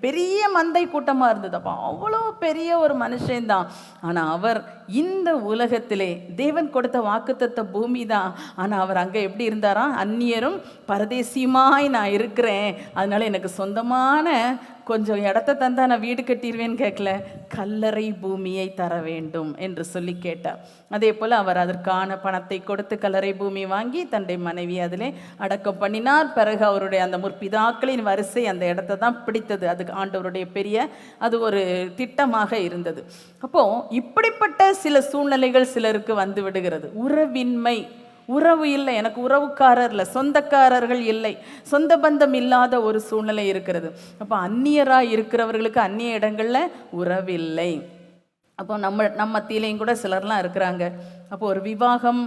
பெரிய மந்தை கூட்டமாக இருந்தது. அப்போ அவ்வளோ பெரிய ஒரு மனுஷன்தான். ஆனால் அவர் இந்த உலகத்திலே தேவன் கொடுத்த வாக்குத்தத்த பூமி தான். ஆனால் அவர் அங்கே எப்படி இருந்தாராம்? அந்நியரும் பரதேசியுமாய் நான் இருக்கிறேன், அதனால எனக்கு சொந்தமான கொஞ்சம் இடத்த தந்தா நான் வீடு கட்டிடுவேன்னு கேட்கல, கல்லறை பூமியை தர வேண்டும் என்று சொல்லி கேட்டார். அதே போல் அவர் அதற்கான பணத்தை கொடுத்து கல்லறை பூமி வாங்கி தன்னுடைய மனைவி அதிலே அடக்கம் பண்ணினார். பிறகு அவருடைய அந்த முற்பிதாக்களின் வரிசை அந்த இடத்த தான் பிடித்தது. அதுக்கு ஆண்டவருடைய பெரிய அது ஒரு திட்டமாக இருந்தது. அப்போ இப்படிப்பட்ட சில சூழ்நிலைகள் சிலருக்கு வந்து விடுகிறது. உறவின்மை, உறவு இல்லை, எனக்கு உறவுக்காரர் இல்லை, சொந்தக்காரர்கள் இல்லை, சொந்த பந்தம் இல்லாத ஒரு சூழ்நிலை இருக்கிறது. அப்போ அந்நியராக இருக்கிறவர்களுக்கு அந்நிய இடங்களில் உறவில்லை. அப்போ நம்ம மத்தியிலையும் கூட சிலர்லாம் இருக்கிறாங்க. அப்போ ஒரு விவாகம்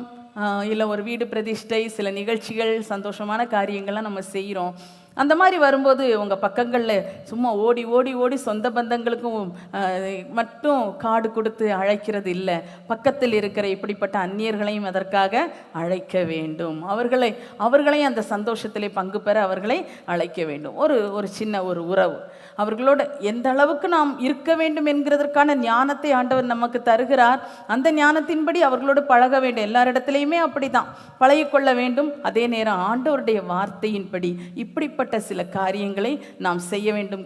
இல்லை ஒரு வீடு பிரதிஷ்டை, சில நிகழ்ச்சிகள், சந்தோஷமான காரியங்கள்லாம் நம்ம செய்கிறோம். அந்த மாதிரி வரும்போது உங்கள் பக்கங்களில் சும்மா ஓடி ஓடி ஓடி சொந்த பந்தங்களுக்கும் மட்டும் கார்டு கொடுத்து அழைக்கிறது இல்லை. பக்கத்தில் இருக்கிற இப்படிப்பட்ட அந்நியர்களையும் அதற்காக அழைக்க வேண்டும். அவர்களையும் அந்த சந்தோஷத்திலே பங்கு பெற அவர்களை அழைக்க வேண்டும். ஒரு சின்ன ஒரு உறவு, அவர்களோட எந்த அளவுக்கு நாம் இருக்க வேண்டும் என்கிறதற்கான ஞானத்தை ஆண்டவர் நமக்கு தருகிறார். அந்த ஞானத்தின்படி அவர்களோடு பழக வேண்டும். எல்லாரிடத்துலையுமே அப்படி தான் பழகிக்கொள்ள வேண்டும். அதே நேரம் ஆண்டவருடைய வார்த்தையின்படி இப்படிப்பட்ட சில காரியங்களை நாம் செய்ய வேண்டும்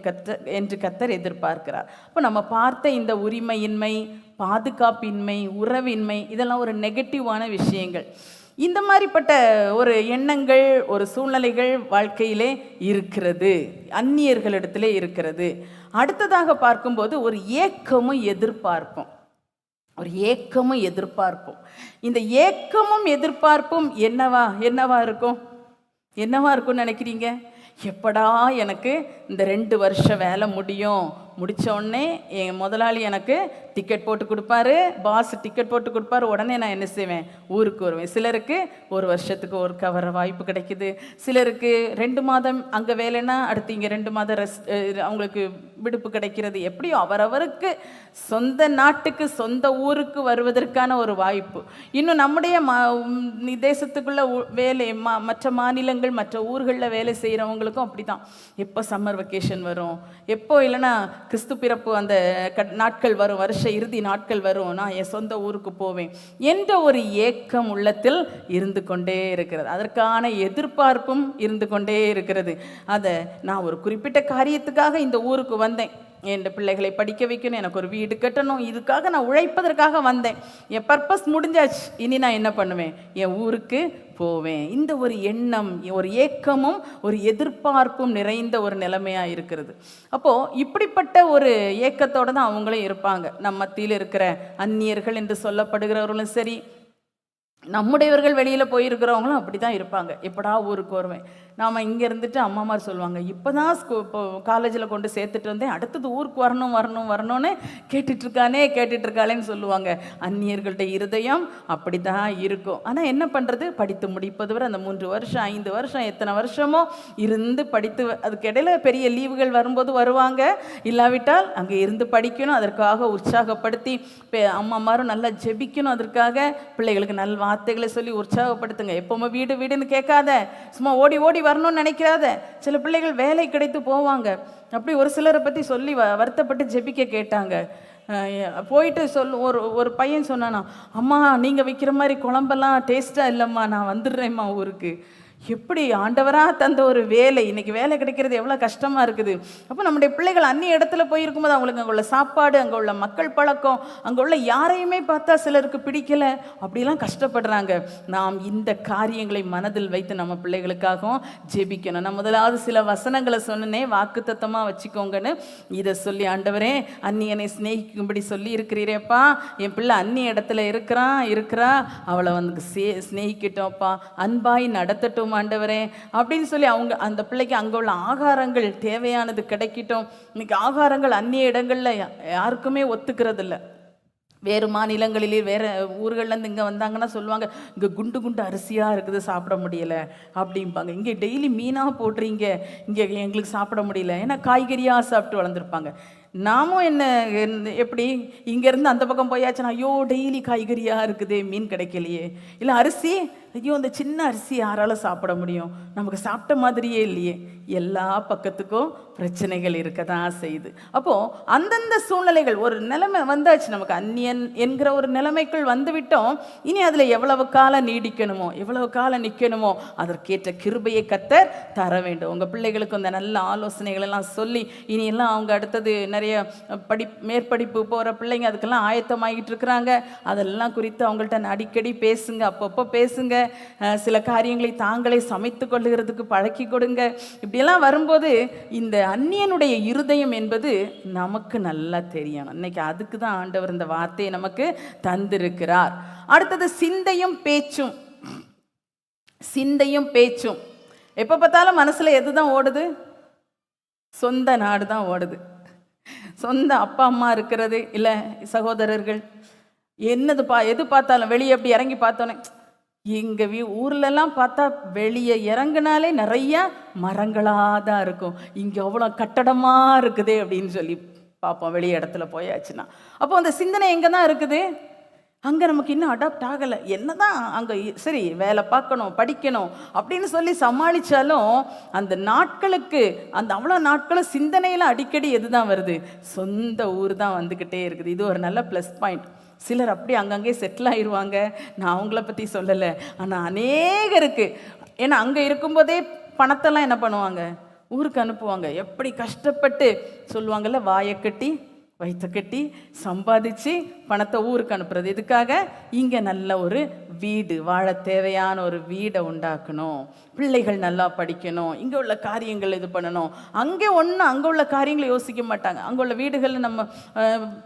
என்று கர்த்தர் எதிர்பார்க்கிறார். அப்போ நம்ம பார்த்த இந்த உரிமையின்மை, பாதுகாப்பின்மை, உறவின்மை, இதெல்லாம் ஒரு நெகட்டிவான விஷயங்கள். இந்த மாதிரிப்பட்ட ஒரு எண்ணங்கள், ஒரு சூழ்நிலைகள் வாழ்க்கையிலே இருக்கிறது, அந்நியர்களிடத்திலே இருக்கிறது. அடுத்ததாக பார்க்கும்போது ஒரு ஏக்கமும் எதிர்பார்ப்பும். ஒரு ஏக்கமும் எதிர்பார்ப்பும். இந்த ஏக்கமும் எதிர்பார்ப்பும் என்னவா இருக்கும்? என்னவா இருக்கும்னு நினைக்கிறீங்க? எப்படா எனக்கு இந்த 2 வருஷ வேலை முடித்த உடனே என் முதலாளி எனக்கு டிக்கெட் போட்டு கொடுப்பாரு, பாஸ் டிக்கெட் போட்டு கொடுப்பாரு, உடனே நான் என்ன செய்வேன்? ஊருக்கு வருவேன். சிலருக்கு 1 வருஷத்துக்கு ஒருக்கா வர வாய்ப்பு கிடைக்குது. சிலருக்கு 2 மாதம் அங்கே வேலைன்னா அடுத்து இங்கே 2 மாதம் ரெஸ்ட், அவங்களுக்கு விடுப்பு கிடைக்கிறது. எப்படியோ அவரவருக்கு சொந்த நாட்டுக்கு சொந்த ஊருக்கு வருவதற்கான ஒரு வாய்ப்பு. இன்னும் நம்முடைய தேசத்துக்குள்ள வேலை மற்ற மாநிலங்கள் மற்ற ஊர்களில் வேலை செய்கிறவங்களுக்கும் அப்படி தான். எப்போ சம்மர் வெக்கேஷன் வரும், எப்போ இல்லைன்னா கிறிஸ்து பிறப்பு அந்த நாட்கள் வரும், வருஷ இறுதி நாட்கள் வரும், நான் என் சொந்த ஊருக்கு போவேன் என்ற ஒரு ஏக்கம் உள்ளத்தில் இருந்து கொண்டே இருக்கிறது. அதற்கான எதிர்பார்ப்பும் இருந்து கொண்டே இருக்கிறது. அதை நான் ஒரு குறிப்பிட்ட காரியத்துக்காக இந்த ஊருக்கு வந்தேன், என் பிள்ளைகளை படிக்க வைக்கணும், எனக்கு ஒரு வீடு கட்டணும், இதுக்காக நான் உழைப்பதற்காக வந்தேன், என் பர்பஸ் முடிஞ்சாச்சு, இனி நான் என்ன பண்ணுவேன்? என் ஊருக்கு போவேன். இந்த ஒரு எண்ணம், ஒரு ஏக்கமும் ஒரு எதிர்பார்ப்பும் நிறைந்த ஒரு நிலைமையாக இருக்கிறது. அப்போது இப்படிப்பட்ட ஒரு ஏக்கத்தோடு தான் அவங்களும் இருப்பாங்க. நம்ம மத்தியில் இருக்கிற அந்நியர்கள் என்று சொல்லப்படுகிறவர்களும் சரி, நம்முடையவர்கள் வெளியில் போயிருக்கிறவங்களும் அப்படி தான் இருப்பாங்க. எப்படா ஊருக்கு வருவேன்? நாம் இங்கே இருந்துட்டு அம்மாமார் சொல்லுவாங்க, இப்போ தான் இப்போ காலேஜில் கொண்டு சேர்த்துட்டு வந்தேன், அடுத்தது ஊருக்கு வரணும்னு கேட்டுட்ருக்காளேன்னு சொல்லுவாங்க. அந்நியர்கள்ட்ட இருதயம் அப்படி தான் இருக்கும். ஆனால் என்ன பண்ணுறது? படித்து முடிப்பது வரை அந்த 3 வருஷம் 5 வருஷம் எத்தனை வருஷமோ இருந்து படித்து, அதுக்கு இடையில பெரிய லீவுகள் வரும்போது வருவாங்க, இல்லாவிட்டால் அங்கே இருந்து படிக்கணும். அதற்காக உற்சாகப்படுத்தி அம்மாமாரும் நல்லா ஜெபிக்கணும். அதற்காக பிள்ளைகளுக்கு நல்ல வார்த்தைகளை சொல்லி உற்சாகப்படுத்துங்க. எப்போவுமே வீடுன்னு கேட்காத, சும்மா ஓடி வரணும்னு நினைக்கிறாத. சில பிள்ளைகள் வேலை கிடைத்து போவாங்க. அப்படி ஒரு சிலரை பற்றி சொல்லி வருத்தப்பட்டு ஜெபிக்க கேட்டாங்க. போயிட்டு ஒரு பையன் சொன்னானா, அம்மா நீங்கள் வைக்கிற மாதிரி குழம்பெல்லாம் டேஸ்ட்டாக இல்லைம்மா, நான் வந்துடுறேம்மா ஊருக்கு. எப்படி ஆண்டவராக தந்த ஒரு வேலை, இன்றைக்கி வேலை கிடைக்கிறது எவ்வளோ கஷ்டமாக இருக்குது. அப்போ நம்முடைய பிள்ளைகள் அந்நிய இடத்துல போயிருக்கும்போது அவங்களுக்கு அங்கே உள்ள சாப்பாடு, அங்கே உள்ள மக்கள் பழக்கம், அங்கே உள்ள யாரையுமே பார்த்தா சிலருக்கு பிடிக்கலை, அப்படிலாம் கஷ்டப்படுறாங்க. நாம் இந்த காரியங்களை மனதில் வைத்து நம்ம பிள்ளைகளுக்காகவும் ஜெபிக்கணும். நான் முதலாவது சில வசனங்களை சொன்னனே, வாக்குத்தத்தமாக வச்சுக்கோங்கன்னு. இதை சொல்லி, ஆண்டவரே அந்நியனை சிநேகிக்கும்படி சொல்லி இருக்கிறீரேப்பா, என் பிள்ளை அந்நிய இடத்துல இருக்கிறா, அவளை வந்து சிநேகிக்கட்டோம்ப்பா, அன்பாய் நடத்தட்டும் ஆண்டவரே அப்படின்னு சொல்லி அவங்க அந்த பிள்ளைக்கு அங்கே உள்ள ஆகாரங்கள் தேவையானது கிடைக்கட்டும். இன்னைக்கு ஆகாரங்கள் அந்நிய இடங்கள்ல யாருக்குமே ஒத்துக்கிறது இல்லை. வேறு மாநிலங்களிலே வேறு ஊர்கள்லேருந்து இங்கே வந்தாங்கன்னா சொல்லுவாங்க, இங்கே குண்டு அரிசியாக இருக்குது, சாப்பிட முடியலை அப்படிம்பாங்க. இங்கே டெய்லி மீனாக போடுறீங்க, இங்கே எங்களுக்கு சாப்பிட முடியல, ஏன்னா காய்கறியாக சாப்பிட்டு வளர்ந்துருப்பாங்க. நாமும் எப்படி இங்கேருந்து அந்த பக்கம் போயாச்சுன்னா, ஐயோ டெய்லி காய்கறியாக இருக்குதே, மீன் கிடைக்கலையே, இல்லை அரிசி, ஐயோ அந்த சின்ன அரிசி யாரால சாப்பிட முடியும், நமக்கு சாப்பிட்ட மாதிரியே இல்லையே. எல்லா பக்கத்துக்கும் பிரச்சனைகள் இருக்க தான் செய்யுது. அப்போது அந்தந்த சூழ்நிலைகள், ஒரு நிலைமை வந்தாச்சு, நமக்கு அந்நியன் என்கிற ஒரு நிலைமைக்குள் வந்துவிட்டோம். இனி அதில் எவ்வளவு காலம் நீடிக்கணுமோ, எவ்வளவு காலம் நிற்கணுமோ அதற்கேற்ற கிருபையை கர்த்தர் தர வேண்டும். உங்கள் பிள்ளைகளுக்கு அந்த நல்ல ஆலோசனைகள் எல்லாம் சொல்லி, இனியெல்லாம் அவங்க அடுத்தது நிறைய மேற்படிப்பு போகிற பிள்ளைங்க அதுக்கெல்லாம் ஆயத்தமாகிட்டு இருக்கிறாங்க. அதெல்லாம் குறித்து அவங்கள்ட்ட அடிக்கடி பேசுங்க, அப்பப்போ பேசுங்க. சில காரியங்களை தாங்களே சமைத்து கொள்ளுகிறதுக்கு பழக்கி கொடுங்க. இப்படியெல்லாம் வரும்போது இந்த அந்நியனுடைய இருதயம் என்பது நமக்கு நல்லா தெரியணும். இன்னைக்கு அதுக்கு தான் ஆண்டவர் இந்த வார்த்தையை நமக்கு தந்திருக்கிறார். அடுத்தது சிந்தையும் பேச்சும். எப்போ பார்த்தாலும் மனசில் எது தான் ஓடுது? சொந்த நாடு தான் ஓடுது. சொந்த அப்பா அம்மா இருக்கிறது, இல்லை சகோதரர்கள், எது பார்த்தாலும் வெளியே அப்படி இறங்கி பார்த்தோன்னே, எங்கள் ஊர்லெல்லாம் பார்த்தா வெளியே இறங்கினாலே நிறைய மரங்களாக தான் இருக்கும், இங்கே அவ்வளோ கட்டடமாக இருக்குதே அப்படின்னு சொல்லி பார்ப்போம் வெளியே இடத்துல போயாச்சுன்னா. அப்போ அந்த சிந்தனை எங்கே தான் இருக்குது? அங்கே நமக்கு இன்னும் அடாப்ட் ஆகலை. என்ன தான் அங்கே சரி வேலை பார்க்கணும், படிக்கணும் அப்படின்னு சொல்லி சமாளித்தாலும் அந்த நாட்களுக்கு, அந்த அவ்வளோ நாட்களும் சிந்தனையில் அடிக்கடி எது தான் வருது? சொந்த ஊர் தான் வந்துக்கிட்டே இருக்குது. இது ஒரு நல்ல ப்ளஸ் பாயிண்ட். சிலர் அப்படி அங்கங்கே செட்டில் ஆயிடுவாங்க. நான் அவங்கள பற்றி சொல்லலை, ஆனால் அநேகருக்கு, ஏன்னா அங்கே இருக்கும்போதே பணத்தெல்லாம் என்ன பண்ணுவாங்க? ஊருக்கு அனுப்புவாங்க. எப்படி கஷ்டப்பட்டு சொல்லுவாங்கள்ல, வாயை கட்டி வயிற்ற கட்டி சம்பாதிச்சு பணத்தை ஊருக்கு அனுப்புறது. இதுக்காக இங்கே நல்ல ஒரு வீடு, வாழ தேவையான ஒரு வீடை உண்டாக்கணும், பிள்ளைகள் நல்லா படிக்கணும், இங்கே உள்ள காரியங்கள் இது பண்ணணும். அங்கே உள்ள காரியங்களை யோசிக்க மாட்டாங்க. அங்கே உள்ள வீடுகளில் நம்ம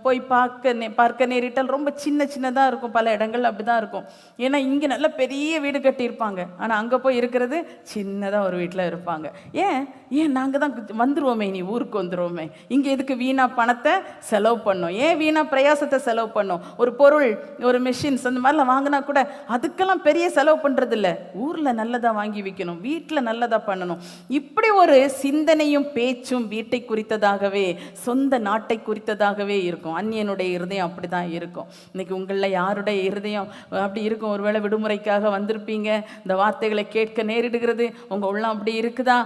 போய் பார்க்க நேரிட்டால் ரொம்ப சின்னதாக இருக்கும். பல இடங்கள் அப்படி தான் இருக்கும். ஏன்னா இங்கே நல்ல பெரிய வீடு கட்டியிருப்பாங்க, ஆனால் அங்கே போய் இருக்கிறது சின்னதாக ஒரு வீட்டில் இருப்பாங்க. ஏன் நாங்கள் தான் வந்துடுவோமே, நீ ஊருக்கு வந்துடுவோமே, இங்கே எதுக்கு வீணா பணத்தை செலவு பண்ணோம், ஏன் வீணா பிரயாசத்தை செலவு பண்ணோம். ஒரு பொருள், ஒரு மெஷின்ஸ் அந்த மாதிரிலாம் வாங்கினா கூட அதுக்கெல்லாம் பெரிய செலவு பண்ணுறது இல்லை. ஊரில் நல்லதாக வாங்கி வைக்கணும், வீட்டில் நல்லதாக பண்ணணும். இப்படி ஒரு சிந்தனையும் பேச்சும் வீட்டை குறித்ததாகவே, சொந்த நாட்டை குறித்ததாகவே இருக்கும். அந்நியனுடைய இருதயம் அப்படி தான் இருக்கும். இன்னைக்கு உங்களில் யாருடைய இருதயம் அப்படி இருக்கும்? ஒருவேளை விடுமுறைக்காக வந்திருப்பீங்க, இந்த வார்த்தைகளை கேட்க நேரிடுகிறது, உங்கள் உள்ளம் அப்படி இருக்குதா?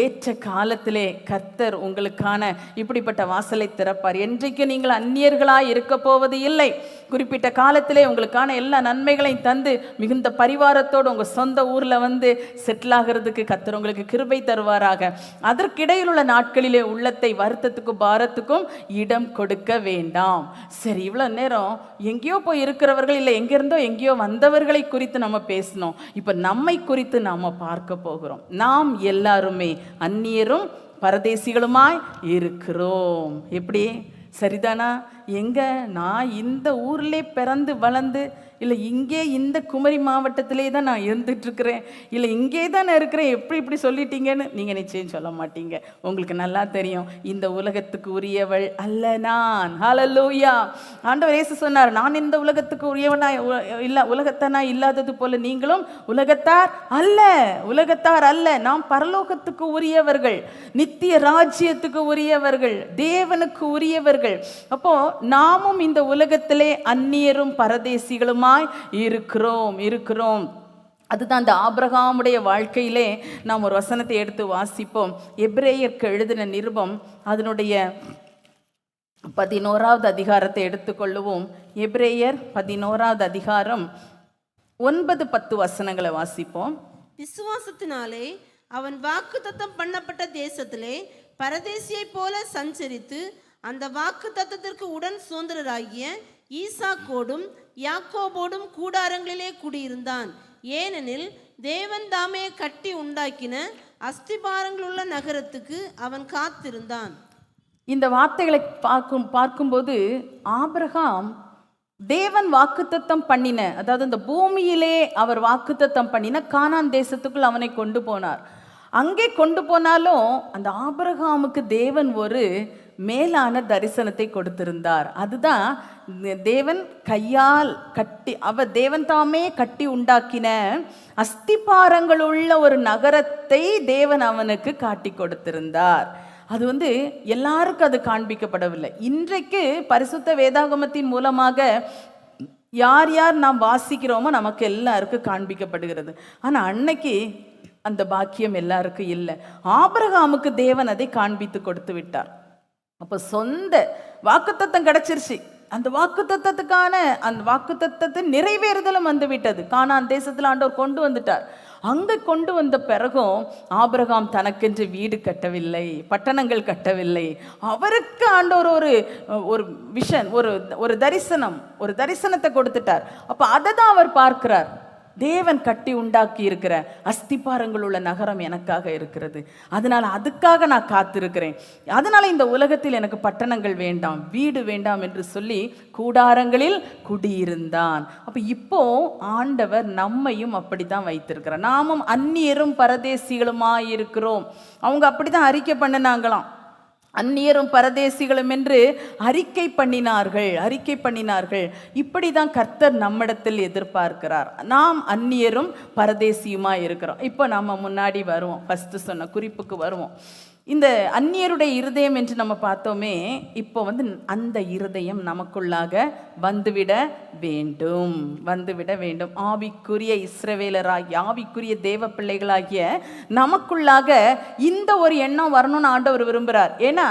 ஏற்ற காலத்திலே கர்த்தர் உங்களுக்கான இப்படிப்பட்ட வாசலை திறப்பார். என்றைக்கு நீங்கள் அந்நியர்களாய் இருக்க போவது இல்லை. குறிப்பிட்ட காலத்திலே உங்களுக்கான எல்லா நன்மைகளையும் தந்து மிகுந்த பரிவாரத்தோடு உங்கள் சொந்த ஊரில் வந்து செட்டில் ஆகிறதுக்கு கர்த்தர் உங்களுக்கு கிருபை தருவாராக. அதற்கிடையில் உள்ள நாட்களிலே உள்ளத்தை வருத்தத்துக்கும் பாரத்துக்கும் இடம் கொடுக்க வேண்டாம். சரி, இவ்வளோ நேரம் எங்கேயோ போய் இருக்கிறவர்கள் இல்லை எங்கேருந்தோ எங்கேயோ வந்தவர்களை குறித்து நம்ம பேசணும். இப்போ நம்மை குறித்து நாம் பார்க்க போகிறோம். நாம் எல்லாருமே அந்நியரும் பரதேசிகளுமாய் இருக்கிறோம். எப்படி? சரிதானா? எங்க நான் இந்த ஊர்லே பிறந்து வளர்ந்து, இல்லை இங்கே இந்த குமரி மாவட்டத்திலே தான் நான் இருந்துட்டுருக்கிறேன், இல்லை இங்கே தான் நான் இருக்கிறேன், இப்படி சொல்லிட்டீங்கன்னு நீங்கள் நிச்சயம் சொல்ல மாட்டீங்க. உங்களுக்கு நல்லா தெரியும், இந்த உலகத்துக்கு உரியவள் அல்ல நான். ஹல்லேலூயா. ஆண்டவர் இயேசு சொன்னார், நான் இந்த உலகத்துக்கு உரியவனா இல்லை, உலகத்தானா இல்லாதது போல நீங்களும் உலகத்தார் அல்ல. நாம் பரலோகத்துக்கு உரியவர்கள், நித்திய ராஜ்யத்துக்கு உரியவர்கள், தேவனுக்கு உரியவர்கள். அப்போ நாமும் இந்த உலகத்திலே அந்நியரும் பரதேசிகளுமாய் இருக்கிறோம். அதுதான் இந்த ஆபிரகாமுடைய வாழ்க்கையிலே நாம் ஒரு வசனத்தை எடுத்து வாசிப்போம். எபிரேயருக்கு எழுதின நிருபம் அதனுடைய 11வது அதிகாரத்தை எடுத்துக்கொள்ளுவோம். எபிரேயர் 11வது அதிகாரம் 9-10 வசனங்களை வாசிப்போம். விசுவாசத்தினாலே அவன் வாக்குத்தத்தம் பண்ணப்பட்ட தேசத்திலே பரதேசியை போல சஞ்சரித்து அந்த வாக்கு தத்தத்திற்கு உடன் சுதந்திரராகிய ஈசாக்கோடும் யாக்கோபோடும் கூடாரங்களிலே குடியிருந்தான். ஏனெனில் தேவன் தாமே கட்டி உண்டாக்கின அஸ்திபாரங்களுள்ள நகரத்துக்கு அவன் காத்திருந்தான். இந்த வார்த்தைகளை பார்க்கும்போது ஆபிரகாம் தேவன் வாக்குத்தத்தம் பண்ணின, அதாவது இந்த பூமியிலே அவர் வாக்குத்தத்தம் பண்ணின கானான் தேசத்துக்குள் அவனை கொண்டு போனார். அங்கே கொண்டு போனாலும் அந்த ஆபிரகாமுக்கு தேவன் ஒரு மேலான தரிசனத்தை கொடுத்திருந்தார். அதுதான் தேவன் கையால் கட்டி, தேவன் தாமே கட்டி உண்டாக்கின அஸ்திபாரங்கள் உள்ள ஒரு நகரத்தை தேவன் அவனுக்கு காட்டி கொடுத்திருந்தார். அது எல்லாருக்கும் அது காண்பிக்கப்படவில்லை. இன்றைக்கு பரிசுத்த வேதாகமத்தின் மூலமாக யார் யார் நாம் வாசிக்கிறோமோ நமக்கு எல்லாருக்கும் காண்பிக்கப்படுகிறது. ஆனால் அன்னைக்கு அந்த பாக்கியம் எல்லாருக்கும் இல்லை. ஆபிரகாமுக்கு தேவன் அதை காண்பித்து கொடுத்து விட்டார். அப்போ சொந்த வாக்குத்தத்தம் கிடைச்சிருச்சு. அந்த வாக்குத்தத்தத்தை நிறைவேறுதலும் வந்து விட்டது. கானான் தேசத்தில் ஆண்டவர் கொண்டு வந்துட்டார். அங்கே கொண்டு வந்த பிறகும் ஆபிரகாம் தனக்கென்று வீடு கட்டவில்லை, பட்டணங்கள் கட்டவில்லை. அவருக்கு ஆண்டவர் ஒரு விஷன், ஒரு தரிசனத்தை கொடுத்துட்டார். அப்போ அதை தான் அவர் பார்க்கிறார். தேவன் கட்டி உண்டாக்கி இருக்கிற அஸ்திபாரங்கள் உள்ள நகரம் எனக்காக இருக்கிறது, அதனால் அதுக்காக நான் காத்திருக்கிறேன். அதனால் இந்த உலகத்தில் எனக்கு பட்டணங்கள் வேண்டாம், வீடு வேண்டாம் என்று சொல்லி கூடாரங்களில் குடியிருந்தான். அப்போ இப்போ ஆண்டவர் நம்மையும் அப்படி தான் வைத்திருக்கிறார். நாமும் அந்நியரும் பரதேசிகளுமாய் இருக்கிறோம். அவங்க அப்படி தான் அறிக்கை பண்ணினாங்களாம். அந்நியரும் பரதேசிகளும் என்று அறிக்கை பண்ணினார்கள். இப்படி தான் கர்த்தர் நம்மிடத்தில் எதிர்பார்க்கிறார். நாம் அந்நியரும் பரதேசியுமாய் இருக்கிறோம். இப்போ நம்ம முன்னாடி வருவோம், ஃபஸ்ட்டு சொன்ன குறிப்புக்கு வருவோம். இந்த அந்நியருடைய இருதயம் என்று நம்ம பார்த்தோமே, இப்போ அந்த இருதயம் நமக்குள்ளாக வந்துவிட வேண்டும். ஆவிக்குரிய இஸ்ரவேலராகிய, ஆவிக்குரிய தேவ பிள்ளைகளாகிய நமக்குள்ளாக இந்த ஒரு எண்ணம் வரணும்னு ஆண்டவர் விரும்புகிறார். ஏன்னா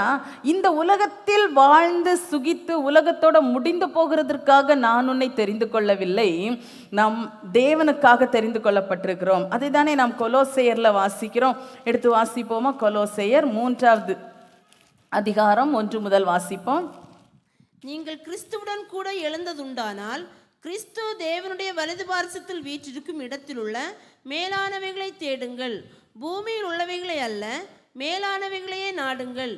இந்த உலகத்தில் வாழ்ந்து சுகித்து உலகத்தோட முடிந்து போகிறதற்காக நான் உன்னை தெரிந்து கொள்ளவில்லை, நாம் தேவனுக்காக தெரிந்து கொள்ளப்பட்டிருக்கிறோம். அதை தானே நாம் கொலோசையர்ல வாசிக்கிறோம். எடுத்து வாசிப்போமா? கொலோசையர் 3வது அதிகாரம் 1 முதல் வாசிப்போம். நீங்கள் கிறிஸ்துவுடன் கூட எழுந்ததுண்டானால் கிறிஸ்து தேவனுடைய வலது பார்சத்தில் வீற்றிருக்கும் இடத்திலுள்ள மேலானவைகளை தேடுங்கள், பூமியில் உள்ளவைகளை அல்ல, மேலானவைகளையே நாடுங்கள்.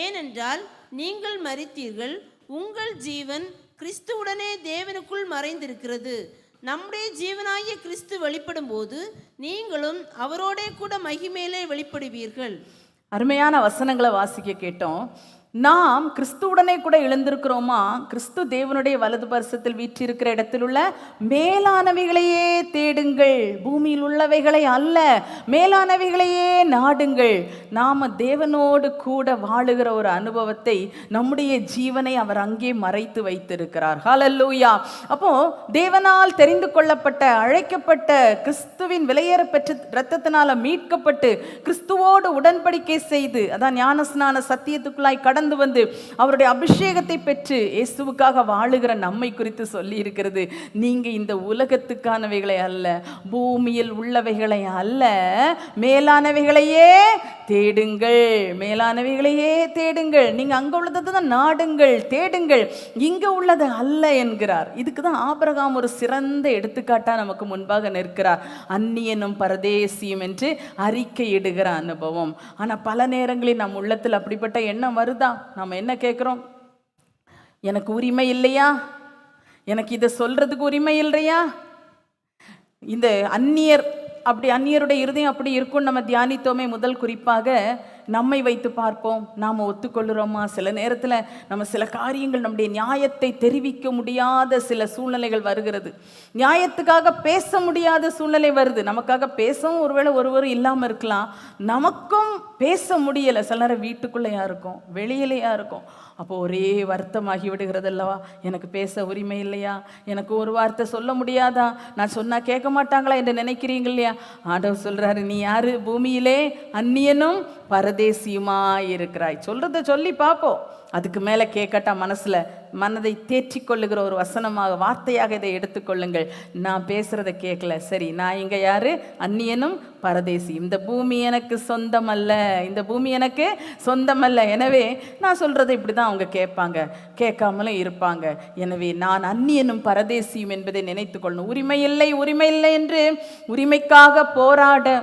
ஏனென்றால் நீங்கள் மரித்தீர்கள், உங்கள் ஜீவன் கிறிஸ்துவுடனே தேவனுக்குள் மறைந்திருக்கிறது. நம்முடைய ஜீவனாகிய கிறிஸ்து வெளிப்படும் போது நீங்களும் அவரோடே கூட மகிமையிலே வெளிப்படுவீர்கள். அருமையான வசனங்களை வாசிக்க கேட்டோம். நாம் கிறிஸ்துவுடனே கூட எழுந்திருக்கிறோமா? கிறிஸ்து தேவனுடைய வலது பரிசத்தில் வீற்றிருக்கிற இடத்தில் உள்ள மேலானவைகளையே தேடுங்கள், பூமியில் உள்ளவைகளை அல்ல, மேலானவைகளையே நாடுங்கள். நாம தேவனோடு கூட வாழுகிற ஒரு அனுபவத்தை, நம்முடைய ஜீவனை அவர் அங்கே மறைத்து வைத்திருக்கிறார். ஹல்லேலூயா. அப்போ தேவனால் தெரிந்து கொள்ளப்பட்ட, அழைக்கப்பட்ட, கிறிஸ்துவின் விலையேற பெற்ற இரத்தத்தினால மீட்கப்பட்டு கிறிஸ்துவோடு உடன்படிக்கை செய்து, அதான் ஞானஸ்நான சத்தியத்துக்குள்ளாய் கடந்து வந்து அவருடைய அபிஷேகத்தை பெற்று இயேசுவுக்காக வாழுகிற நம்மை குறித்து சொல்லி இருக்கிறது. நீங்க இந்த உலகத்துக்கானவைகளை அல்ல, பூமியில் உள்ளவைகளை அல்ல, மேலானவைகளையே தேடுங்கள், மேலானவைகளையே தேடுங்கள். நீங்க அங்க உள்ளதை தான் நாடுங்கள், தேடுங்கள், இங்க உள்ளது அல்ல என்கிறார். இதுக்கு தான் ஆபிரகாம் ஒரு சிறந்த எடுத்துக்காட்டா நமக்கு முன்பாக நிற்கிறார். அந்நியனும் பரதேசியும் என்று அறிக்கையிடுகிற அனுபவம். ஆனா பல நேரங்களில் நம் உள்ளத்தில் அப்படிப்பட்ட எண்ணம் வருதா? நம்ம என்ன கேட்குறோம்? எனக்கு உரிமை இல்லையா? எனக்கு இதை சொல்றதுக்கு உரிமை இல்லையா? இந்த அந்நியருடைய இருதயம் அப்படி இருக்கும். நம்ம தியானித்தோமே. முதல் குறிப்பாக நம்மை வைத்து பார்ப்போம். நாம் ஒத்துக்கொள்கிறோமா? சில நேரத்தில் நம்ம சில காரியங்கள், நம்முடைய நியாயத்தை தெரிவிக்க முடியாத சில சூழ்நிலைகள் வருகிறது. நியாயத்துக்காக பேச முடியாத சூழ்நிலை வருது. நமக்காக பேசவும் ஒருவேளை ஒருவரும் இல்லாமல் இருக்கலாம், நமக்கும் பேச முடியலை. சில நேரம் வீட்டுக்குள்ளேயா இருக்கும், வெளியிலையா இருக்கும். அப்போ ஒரே வருத்தமாகி விடுகிறது அல்லவா? எனக்கு பேச உரிமை இல்லையா? எனக்கு ஒரு வார்த்தை சொல்ல முடியாதா? நான் சொன்னால் கேட்க மாட்டாங்களா என்று நினைக்கிறீங்க இல்லையா? ஆண்டவர் சொல்கிறாரு, நீ யாரு? பூமியிலே அந்நியனும் பரதேசியுமா இருக்கிறாய். சொல்கிறத சொல்லி பார்ப்போம். அதுக்கு மேலே கேட்கட்டா? மனதை தேற்றிக் கொள்ளுகிற ஒரு வசனமாக, வார்த்தையாக இதை எடுத்துக்கொள்ளுங்கள். நான் பேசுகிறத கேட்கல, சரி, நான் இங்கே யாரு? அந்நியனும் பரதேசி. இந்த பூமி எனக்கு சொந்தம் அல்ல, இந்த பூமி எனக்கு சொந்தம் அல்ல. எனவே நான் சொல்கிறத இப்படி தான் அவங்க கேட்பாங்க, கேட்காமலும் இருப்பாங்க. எனவே நான் அந்நியனும் பரதேசியும் என்பதை நினைத்து கொள்ளணும். உரிமை இல்லை என்று உரிமைக்காக போராட,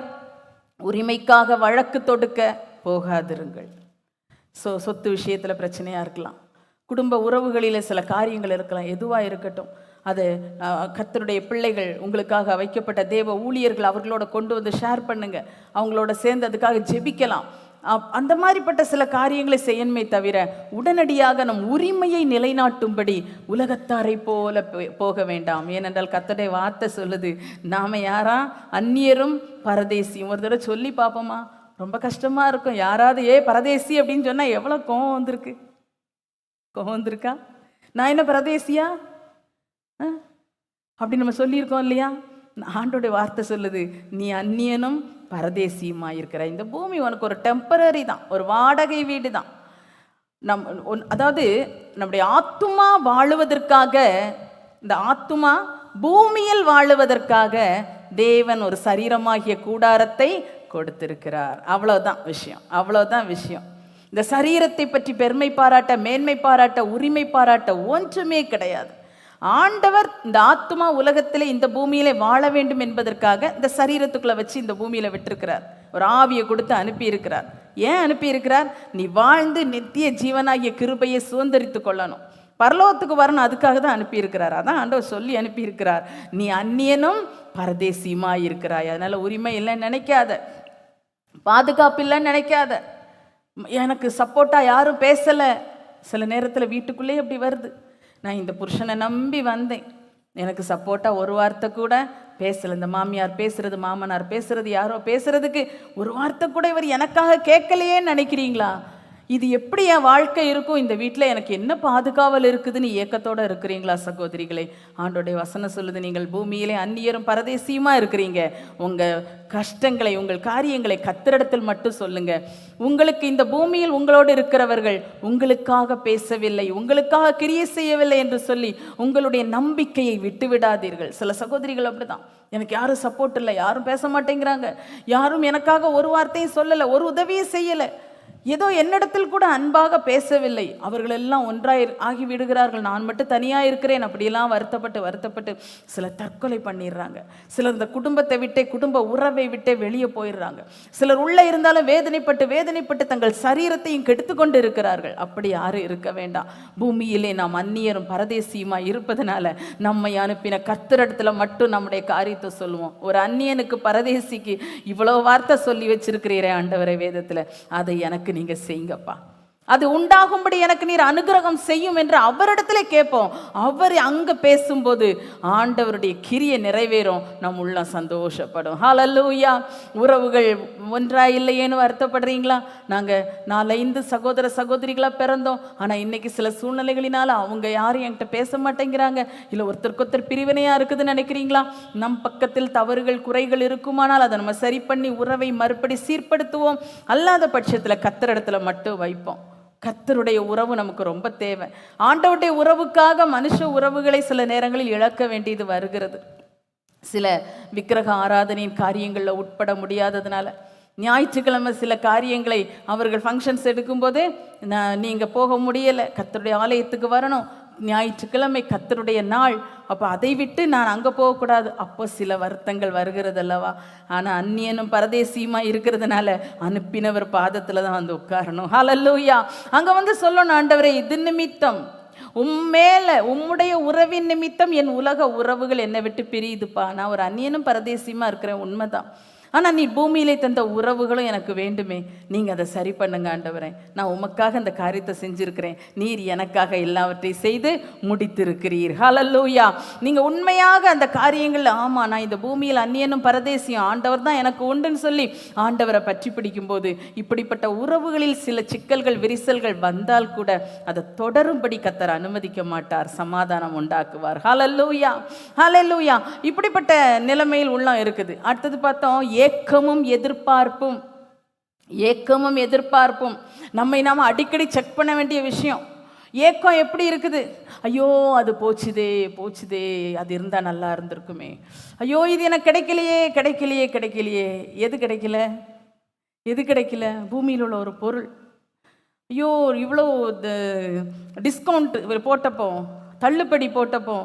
உரிமைக்காக வழக்கு தொடுக்க போகாதிருங்கள். சொத்து விஷயத்தில் பிரச்சனையாக இருக்கலாம், குடும்ப உறவுகளில் சில காரியங்கள் இருக்கலாம், எதுவாக இருக்கட்டும். அது கர்த்தருடைய பிள்ளைகள், உங்களுக்காக வைக்கப்பட்ட தேவ ஊழியர்கள், அவர்களோட கொண்டு வந்து ஷேர் பண்ணுங்க, அவங்களோட சேர்ந்து அதுக்காக ஜெபிக்கலாம். அந்த மாதிரிப்பட்ட சில காரியங்களை செய்யணுமே தவிர உடனடியாக நம் உரிமையை நிலைநாட்டும்படி உலகத்தாரை போல போக வேண்டாம். ஏனென்றால் கர்த்தருடைய வார்த்தை சொல்லுது, நாம யாரா? அந்நியரும் பரதேசியும். ஒரு தடவை சொல்லி பார்ப்போமா? ரொம்ப கஷ்டமா இருக்கும். யாராவது பரதேசி அப்படின்னு சொன்னா எவ்வளவு கோவம் வந்திருக்கு? கோவம் வந்திருக்கா? நான் என்ன பரதேசியா அப்படி நம்ம சொல்லியிருக்கோம் இல்லையா? ஆண்டோடைய வார்த்தை சொல்லுது, நீ அந்நியனும் பரதேசியுமா இருக்கிற. இந்த பூமி உனக்கு ஒரு டெம்பரரி தான், ஒரு வாடகை வீடு தான். அதாவது நம்முடைய ஆத்துமா வாழுவதற்காக, இந்த ஆத்துமா பூமியில் வாழுவதற்காக தேவன் ஒரு சரீரமாகிய கூடாரத்தை கொடுத்திருக்கிறார். அவ்வளவுதான் விஷயம். இந்த சரீரத்தை பற்றி பெருமை பாராட்ட, மேன்மை பாராட்ட, உரிமை பாராட்ட ஒன்றுமே கிடையாது. ஆண்டவர் இந்த ஆத்துமா உலகத்திலே, இந்த பூமியிலே வாழ வேண்டும் என்பதற்காக இந்த சரீரத்துக்குள்ள வச்சு இந்த பூமியில விட்டிருக்கிறார். ஒரு ஆவியை கொடுத்து அனுப்பி இருக்கிறார். ஏன் அனுப்பி இருக்கிறார்? நீ வாழ்ந்து நித்திய ஜீவனாகிய கிருபையை சுதந்தரித்து கொள்ளணும், பரலோகத்துக்கு வரணும். அதுக்காக தான் அனுப்பி இருக்கிறார். அதான் ஆண்டவர் சொல்லி அனுப்பி இருக்கிறார், நீ அந்நியனும் பரதேசியுமா இருக்கிறாய். அதனால உரிமை இல்லைன்னு நினைக்காத, பாதுகாப்பு இல்லைன்னு நினைக்காத, எனக்கு சப்போர்ட்டா யாரும் பேசலை. சில நேரத்தில் வீட்டுக்குள்ளேயே அப்படி வருது. நான் இந்த புருஷனை நம்பி வந்தேன், எனக்கு சப்போர்ட்டாக ஒரு வார்த்தை கூட பேசலை. இந்த மாமியார் பேசுறது, மாமனார் பேசுறது, யாரோ பேசுறதுக்கு ஒரு வார்த்தை கூட இவர் எனக்காக கேட்கலையேன்னு நினைக்கிறீங்களா? இது எப்படி என் வாழ்க்கை இருக்கும்? இந்த வீட்டில் எனக்கு என்ன பாதுகாவல் இருக்குதுன்னு ஏக்கத்தோடு இருக்கிறீங்களா சகோதரிகளே? ஆண்டோடைய வசனம் சொல்லுது, நீங்கள் பூமியிலே அந்நியரும் பரதேசியுமா இருக்கிறீங்க. உங்கள் கஷ்டங்களை, உங்கள் காரியங்களை கர்த்தரிடத்தில் மட்டும் சொல்லுங்க. உங்களுக்கு இந்த பூமியில் உங்களோடு இருக்கிறவர்கள் உங்களுக்காக பேசவில்லை, உங்களுக்காக கிரியை செய்யவில்லை என்று சொல்லி உங்களுடைய நம்பிக்கையை விட்டு விடாதீர்கள். சில சகோதரிகள் அப்படிதான், எனக்கு யாரும் சப்போர்ட் இல்லை, யாரும் பேச மாட்டேங்கிறாங்க, யாரும் எனக்காக ஒரு வார்த்தையும் சொல்லலை, ஒரு உதவியும் செய்யலை. ஏதோ என்னிடத்தில் கூட அன்பாக பேசவில்லை, அவர்கள் எல்லாம் ஒன்றாய் ஆகி விடுகிறார்கள், நான் மட்டும் தனியாக இருக்கிறேன், அப்படியெல்லாம் வருத்தப்பட்டு சிலர் தற்கொலை பண்ணிடுறாங்க. சிலர் இந்த குடும்பத்தை விட்டே, குடும்ப உறவை விட்டே வெளியே போயிடுறாங்க. சிலர் உள்ளே இருந்தாலும் வேதனைப்பட்டு தங்கள் சரீரத்தையும் கெடுத்து கொண்டு இருக்கிறார்கள். அப்படி யாரும் இருக்க வேண்டாம். பூமியிலே நாம் அந்நியரும் பரதேசியுமாய் இருப்பதனால நம்மை அனுப்பின கர்த்தரிடத்துல மட்டும் நம்முடைய காரியத்தை சொல்லுவோம். ஒரு அந்நியனுக்கு, பரதேசிக்கு இவ்வளோ வார்த்தை சொல்லி வச்சிருக்கிறீரே ஆண்டவரை வேதத்தில், அதை எனக்கு நீங்க செய்யுங்கப்பா, அது உண்டாகும்படி எனக்கு நீர் அனுகிரகம் செய்யும் என்று அவரிடத்துல கேட்போம். அவர் அங்க பேசும்போது ஆண்டவருடைய கிரியை நிறைவேறும், நம் உள்ள சந்தோஷப்படும். ஹல்லேலூயா. உறவுகள் ஒன்றா இல்லையேன்னு வருத்தப்படுறீங்களா? நாங்க 4-5 சகோதர சகோதரிகளா பிறந்தோம், ஆனா இன்னைக்கு சில சூழ்நிலைகளினால அவங்க யாரும் என்கிட்ட பேச மாட்டேங்கிறாங்க, இல்லை ஒருத்தருக்கொருத்தர் பிரிவினையா இருக்குதுன்னு நினைக்கிறீங்களா? நம் பக்கத்தில் தவறுகள் குறைகள் இருக்குமானால் அதை நம்ம சரி பண்ணி உறவை மறுபடி சீர்படுத்துவோம். அல்லாத பட்சத்தில் கர்த்தரிடத்துல மட்டும் வைப்போம். கர்த்தருடைய உறவு நமக்கு ரொம்ப தேவை. ஆண்டவருடைய உறவுக்காக மனுஷ உறவுகளை சில நேரங்களில் இழக்க வேண்டியது வருகிறது. சில விக்கிரக ஆராதனையின் காரியங்களில் உட்பட முடியாததுனால ஞாயிற்றுக்கிழமை சில காரியங்களை அவர்கள் ஃபங்க்ஷன்ஸ் எடுக்கும்போதே நீங்கள் போக முடியலை, கர்த்தருடைய ஆலயத்துக்கு வரணும், ஞாயிற்றுக்கிழமை கர்த்தருடைய நாள், அப்போ அதை விட்டு நான் அங்கே போகக்கூடாது, அப்போ சில வருத்தங்கள் வருகிறது அல்லவா? ஆனால் அந்நியனும் பரதேசியுமா இருக்கிறதுனால அனுப்பினவர் பாதத்தில் தான் வந்து உட்காரணும். ஹல்லேலூயா. அங்கே வந்து சொல்லணும், ஆண்டவரே இது நிமித்தம் உம்மேல உம்முடைய உறவின் நிமித்தம் என் உலக உறவுகள் என்னை விட்டு பிரியுதுப்பா. நான் ஒரு அந்நியனும் பரதேசியுமா இருக்கிறேன், உண்மைதான். ஆனால் நீ பூமியிலே தந்த உறவுகளும் எனக்கு வேண்டுமே, நீங்கள் அதை சரி பண்ணுங்க ஆண்டவரே. நான் உமக்காக அந்த காரியத்தை செஞ்சுருக்கிறேன், நீர் எனக்காக எல்லாவற்றையும் செய்து முடித்திருக்கிறீர். ஹல்லேலூயா. நீங்கள் உண்மையாக அந்த காரியங்கள், ஆமாம் நான் இந்த பூமியில் அந்நியனும் பரதேசியும், ஆண்டவர் தான் எனக்கு உண்டுன்னு சொல்லி ஆண்டவரை பற்றி பிடிக்கும்போது இப்படிப்பட்ட உறவுகளில் சில சிக்கல்கள் விரிசல்கள் வந்தால் கூட அதை தொடரும்படி கர்த்தர் அனுமதிக்க மாட்டார், சமாதானம் உண்டாக்குவார். ஹல்லேலூயா, ஹல்லேலூயா. இப்படிப்பட்ட நிலைமையில் உள்ளம் இருக்குது. அடுத்தது பார்த்தோம், ஏக்கமும் எதிர்பார்ப்பும் நம்மை நாம் அடிக்கடி செக் பண்ண வேண்டிய விஷயம். ஏக்கம் எப்படி இருக்குது? ஐயோ அது போச்சுதே, அது இருந்தால் நல்லா இருந்திருக்குமே, ஐயோ இது எனக்கு கிடைக்கலையே. எது கிடைக்கல? பூமியில் உள்ள ஒரு பொருள். ஐயோ இவ்வளோ டிஸ்கவுண்ட் போட்டப்போ, தள்ளுபடி போட்டப்போ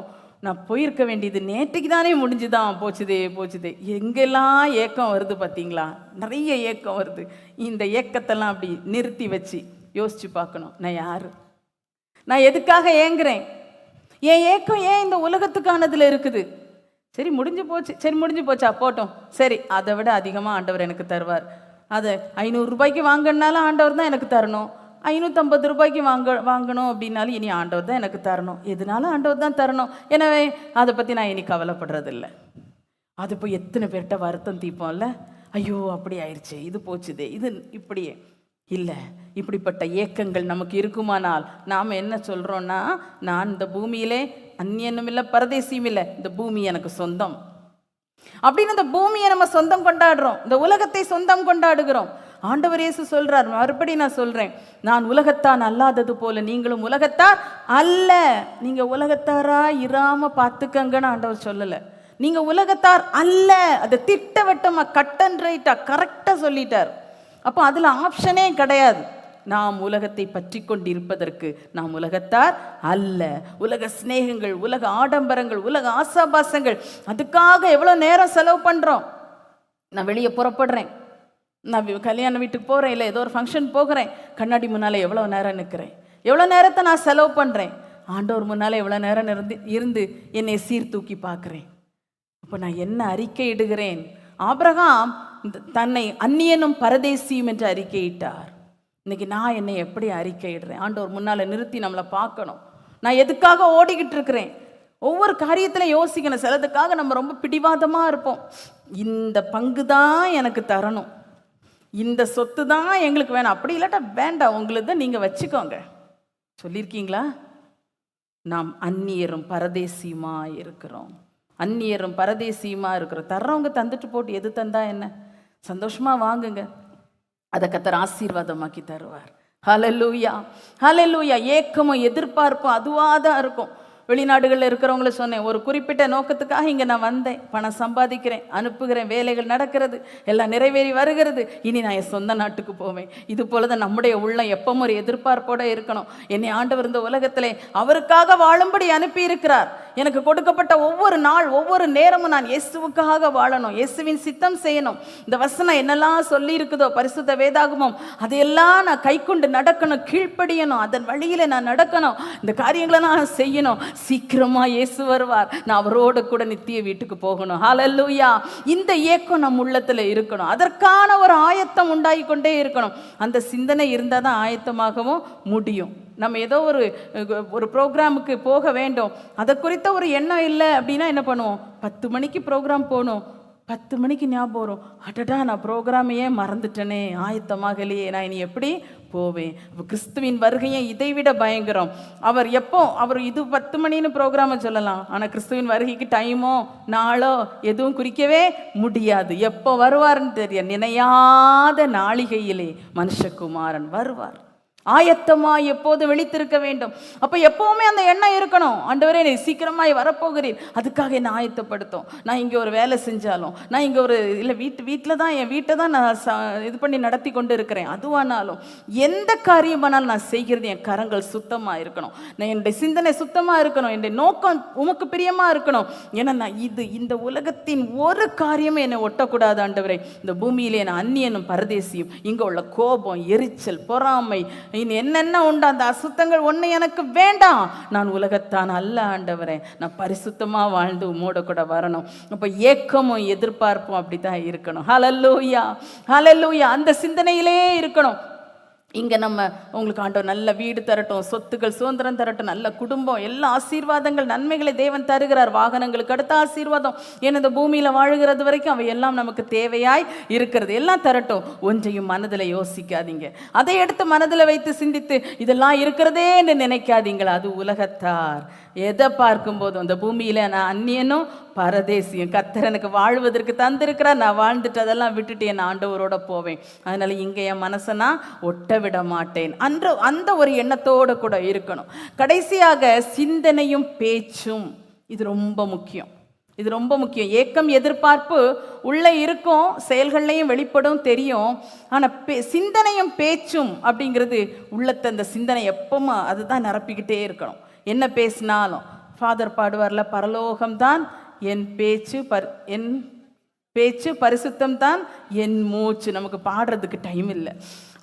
நான் போயிருக்க வேண்டியது, நேற்றுக்கு தானே முடிஞ்சுதான், போச்சுதே. எங்கெல்லாம் ஏக்கம் வருது பார்த்தீங்களா? நிறைய ஏக்கம் வருது. இந்த ஏக்கத்தெல்லாம் அப்படி நிறுத்தி வச்சு யோசிச்சு பார்க்கணும், நான் யாரு, நான் எதுக்காக ஏங்குறேன், என் ஏக்கம் ஏன் இந்த உலகத்துக்கானதில் இருக்குது? சரி முடிஞ்சு போச்சா, போட்டோம், சரி அதை விட அதிகமாக ஆண்டவர் எனக்கு தருவார். அதை 500 ரூபாய்க்கு வாங்கினாலும் ஆண்டவர் தான் எனக்கு தரணும், 550 ரூபாய்க்கு வாங்கணும் அப்படின்னாலும் இனி ஆண்டவர் தான் எனக்கு தரணும், எதுனாலும் ஆண்டவர் தான் தரணும். எனவே அதை பற்றி நான் இனி கவலைப்படுறதில்லை. அது போய் எத்தனை பேர்கிட்ட வருத்தம் தீப்போம்ல, ஐயோ அப்படி ஆயிடுச்சு, இது போச்சுதே, இது இப்படியே இல்லை. இப்படிப்பட்ட ஏக்கங்கள் நமக்கு இருக்குமானால் நாம் என்ன சொல்கிறோன்னா, நான் இந்த பூமியிலே அந்நியனும் இல்லை பரதேசியும் இல்லை, இந்த பூமி எனக்கு சொந்தம் அப்படின்னு இந்த பூமியை நம்ம சொந்தம் கொண்டாடுறோம், இந்த உலகத்தை சொந்தம் கொண்டாடுகிறோம். ஆண்டவர் இயேசு சொல்றார், மறுபடி நான் சொல்றேன், நான் உலகத்தான் அல்லாதது போல நீங்களும் உலகத்தார் அல்ல. நீங்க உலகத்தாரா இராம பார்த்துக்கங்கன்னு ஆண்டவர் சொல்லலை. நீங்க உலகத்தார் அல்ல, அதை திட்டவட்டமா கட் அண்ட் ரைட்டா கரெக்டா சொல்லிட்டார். அப்போ அதுல ஆப்ஷனே கிடையாது. நாம் உலகத்தை பற்றி கொண்டிருப்பதற்கு நாம் உலகத்தார் அல்ல. உலக சிநேகங்கள், உலக ஆடம்பரங்கள், உலக ஆசாபாசங்கள், அதுக்காக எவ்வளோ நேரம் செலவு பண்ணுறோம். நான் வெளியே புறப்படுறேன், நான் கல்யாண வீட்டுக்கு போகிறேன், இல்லை ஏதோ ஒரு ஃபங்க்ஷன் போகிறேன், கண்ணாடி முன்னால் எவ்வளோ நேரம் நிற்கிறேன், எவ்வளோ நேரத்தை நான் செலவு பண்ணுறேன். ஆண்டவர் முன்னால் எவ்வளோ நேரம் இருந்து என்னை சீர்தூக்கி பார்க்குறேன். அப்போ நான் என்ன அறிக்கை இடுகிறேன்? ஆபிரகாம் தன்னை அந்நியனும் பரதேசியும் என்று அறிக்கையிட்டார். இன்னைக்கு நான் என்னை எப்படி அறிக்கையிடுறேன்? ஆண்டவர் முன்னால் நிறுத்தி நம்மளை பார்க்கணும். நான் எதுக்காக ஓடிக்கிட்டு இருக்கிறேன்? ஒவ்வொரு காரியத்தில் யோசிக்கணும். சிலதுக்காக நம்ம ரொம்ப பிடிவாதமாக இருப்போம். இந்த பங்கு தான் எனக்கு தரணும், இந்த சொத்து தான் எங்களுக்கு வேணும், அப்படி இல்லாட்டா வேண்டாம், உங்களுக்கு தான் நீங்கள் வச்சுக்கோங்க சொல்லியிருக்கீங்களா? நாம் அந்நியரும் பரதேசியுமா இருக்கிறோம். தர்றவங்க தந்துட்டு போட்டு எது தந்தா என்ன, சந்தோஷமாக வாங்குங்க, அதை கர்த்தர் ஆசீர்வாதமாக்கி தருவார். ஹல்லேலூயா, ஹல்லேலூயா. ஏக்கமும் எதிர்பார்ப்பும் அதுவாக தான் இருக்கும். வெளிநாடுகளில் இருக்கிறவங்கள சொன்னேன், ஒரு குறிப்பிட்ட நோக்கத்துக்காக இங்கே நான் வந்தேன், பணம் சம்பாதிக்கிறேன், அனுப்புகிறேன், வேலைகள் நடக்கிறது, எல்லாம் நிறைவேறி வருகிறது, இனி நான் என் சொந்த நாட்டுக்கு போவேன். இது போல தான் நம்முடைய உள்ளம் எப்பவும் ஒரு எதிர்பார்ப்போடு இருக்கணும். என்னை ஆண்டவர் இந்த உலகத்திலே அவருக்காக வாழும்படி அனுப்பி இருக்கிறார். எனக்கு கொடுக்கப்பட்ட ஒவ்வொரு நாள் ஒவ்வொரு நேரமும் நான் இயேசுவுக்காக வாழணும், இயேசுவின் சித்தம் செய்யணும். இந்த வசனம் என்னெல்லாம் சொல்லி இருக்குதோ பரிசுத்த வேதாகமம் அதையெல்லாம் நான் கை கொண்டு நடக்கணும், கீழ்ப்படியணும், அதன் வழியில் நான் நடக்கணும், இந்த காரியங்களை நான் செய்யணும். சீக்கிரமா இயேசு வருவார், நான் அவரோட கூட நித்திய வீட்டுக்கு போகணும். ஹல்லேலூயா. இந்த ஏக்கம் நம் உள்ளத்துல இருக்கணும். அதற்கான ஒரு ஆயத்தம் உண்டாகி கொண்டே இருக்கணும். அந்த சிந்தனை இருந்தால் தான் ஆயத்தமாகவும் முடியும். நம்ம ஏதோ ஒரு ப்ரோக்ராமுக்கு போக வேண்டும், அதை குறித்த ஒரு எண்ணம் இல்லை அப்படின்னா என்ன பண்ணுவோம்? 10 மணிக்கு ப்ரோக்ராம் போகணும், 10 மணிக்கு ஞாபகம் வரும், அடடா நான் ப்ரோக்ராமையே மறந்துட்டேனே, ஆயத்தமாகலையே, நான் இனி எப்படி போவேன்? அப்போ கிறிஸ்துவின் வருகையை இதைவிட பயங்கரம். அவர் இது 10 மணின்னு ப்ரோக்ராமை சொல்லலாம், ஆனால் கிறிஸ்துவின் வருகைக்கு டைமோ நாளோ எதுவும் குறிக்கவே முடியாது. எப்போ வருவார்னு தெரியும். நினையாத நாளிகையிலே மனுஷகுமாரன் வருவார். ஆயத்தமாய் எப்போது விழித்திருக்க வேண்டும். அப்போ எப்பவுமே அந்த எண்ணம் இருக்கணும், ஆண்டவரே நீ சீக்கிரமாய் வரப்போகிறீர், அதுக்காக என்னை ஆயத்தப்படுத்தும். நான் இங்கே ஒரு வேலை செஞ்சாலும், நான் இங்கே இல்லை வீட்டில் தான் என் வீட்டை தான் நான் இது பண்ணி நடத்தி கொண்டு இருக்கிறேன், அதுவானாலும் எந்த காரியமானாலும் நான் செய்கிறது என் கரங்கள் சுத்தமாக இருக்கணும், நான் என்னுடைய சிந்தனை சுத்தமாக இருக்கணும், என்னுடைய நோக்கம் உமக்கு பிரியமாக இருக்கணும். ஏன்னா நான் இந்த உலகத்தின் ஒரு காரியமே என்னை ஒட்டக்கூடாது ஆண்டவரே. இந்த பூமியிலே நான் அந்நியனும் பரதேசியும், இங்கே உள்ள கோபம், எரிச்சல், பொறாமை, என்னென்ன உண்டு அந்த அசுத்தங்கள் ஒன்று எனக்கு வேண்டாம். நான் உலகத்தான் அல்ல ஆண்டவரே, நான் பரிசுத்தமாக வாழ்ந்து உம்மோட கூட வரணும். அப்போ ஏக்கமும் எதிர்பார்ப்பும் அப்படி தான் இருக்கணும். ஹல்லேலூயா, ஹல்லேலூயா. அந்த சிந்தனையிலே இருக்கணும். இங்கே நம்ம உங்களுக்கு ஆண்டவர் நல்ல வீடு தரட்டும், சொத்துக்கள் சுதந்திரம் தரட்டும், நல்ல குடும்பம், எல்லா ஆசீர்வாதங்கள் நன்மைகளை தேவன் தருகிறார். வாகனங்களுக்கு அடுத்த ஆசீர்வாதம், ஏன்னா இந்த பூமியில் வாழுகிறது வரைக்கும் அவை எல்லாம் நமக்கு தேவையாய் இருக்கிறது, எல்லாம் தரட்டும். ஒன்றையும் மனதில் யோசிக்காதீங்க, அதை எடுத்து மனதில் வைத்து சிந்தித்து இதெல்லாம் இருக்கிறதே என்று நினைக்காதீங்களா, அது உலகத்தார். எதை பார்க்கும்போதும் இந்த பூமியில் நான் அந்நியனும் பரதேசியும், கர்த்தர் எனக்கு வாழ்வதற்கு தந்திருக்கிறார், நான் வாழ்ந்துட்டு அதெல்லாம் விட்டுட்டு என் ஆண்டவரோட போவேன். அதனால இங்கே என் மனசை நான் ஒட்ட விட மாட்டேன் அந்த ஒரு எண்ணத்தோடு கூட இருக்கணும். கடைசியாக சிந்தனையும் பேச்சும், இது ரொம்ப முக்கியம். இது ரொம்ப முக்கியம். ஏக்கம் எதிர்பார்ப்பு உள்ளே இருக்கும், செயல்கள்லையும் வெளிப்படும், தெரியும். ஆனால் சிந்தனையும் பேச்சும் அப்படிங்கிறது உள்ளத்தை, அந்த சிந்தனை எப்பவும் அதுதான் நிரப்பிக்கிட்டே இருக்கணும். என்ன பேசினாலும் ஃபாதர் பாடுவார்ல, பரலோகம்தான் என் பேச்சு பரிசுத்தம் தான் என் மூச்சு. நமக்கு பாடுறதுக்கு டைம் இல்லை.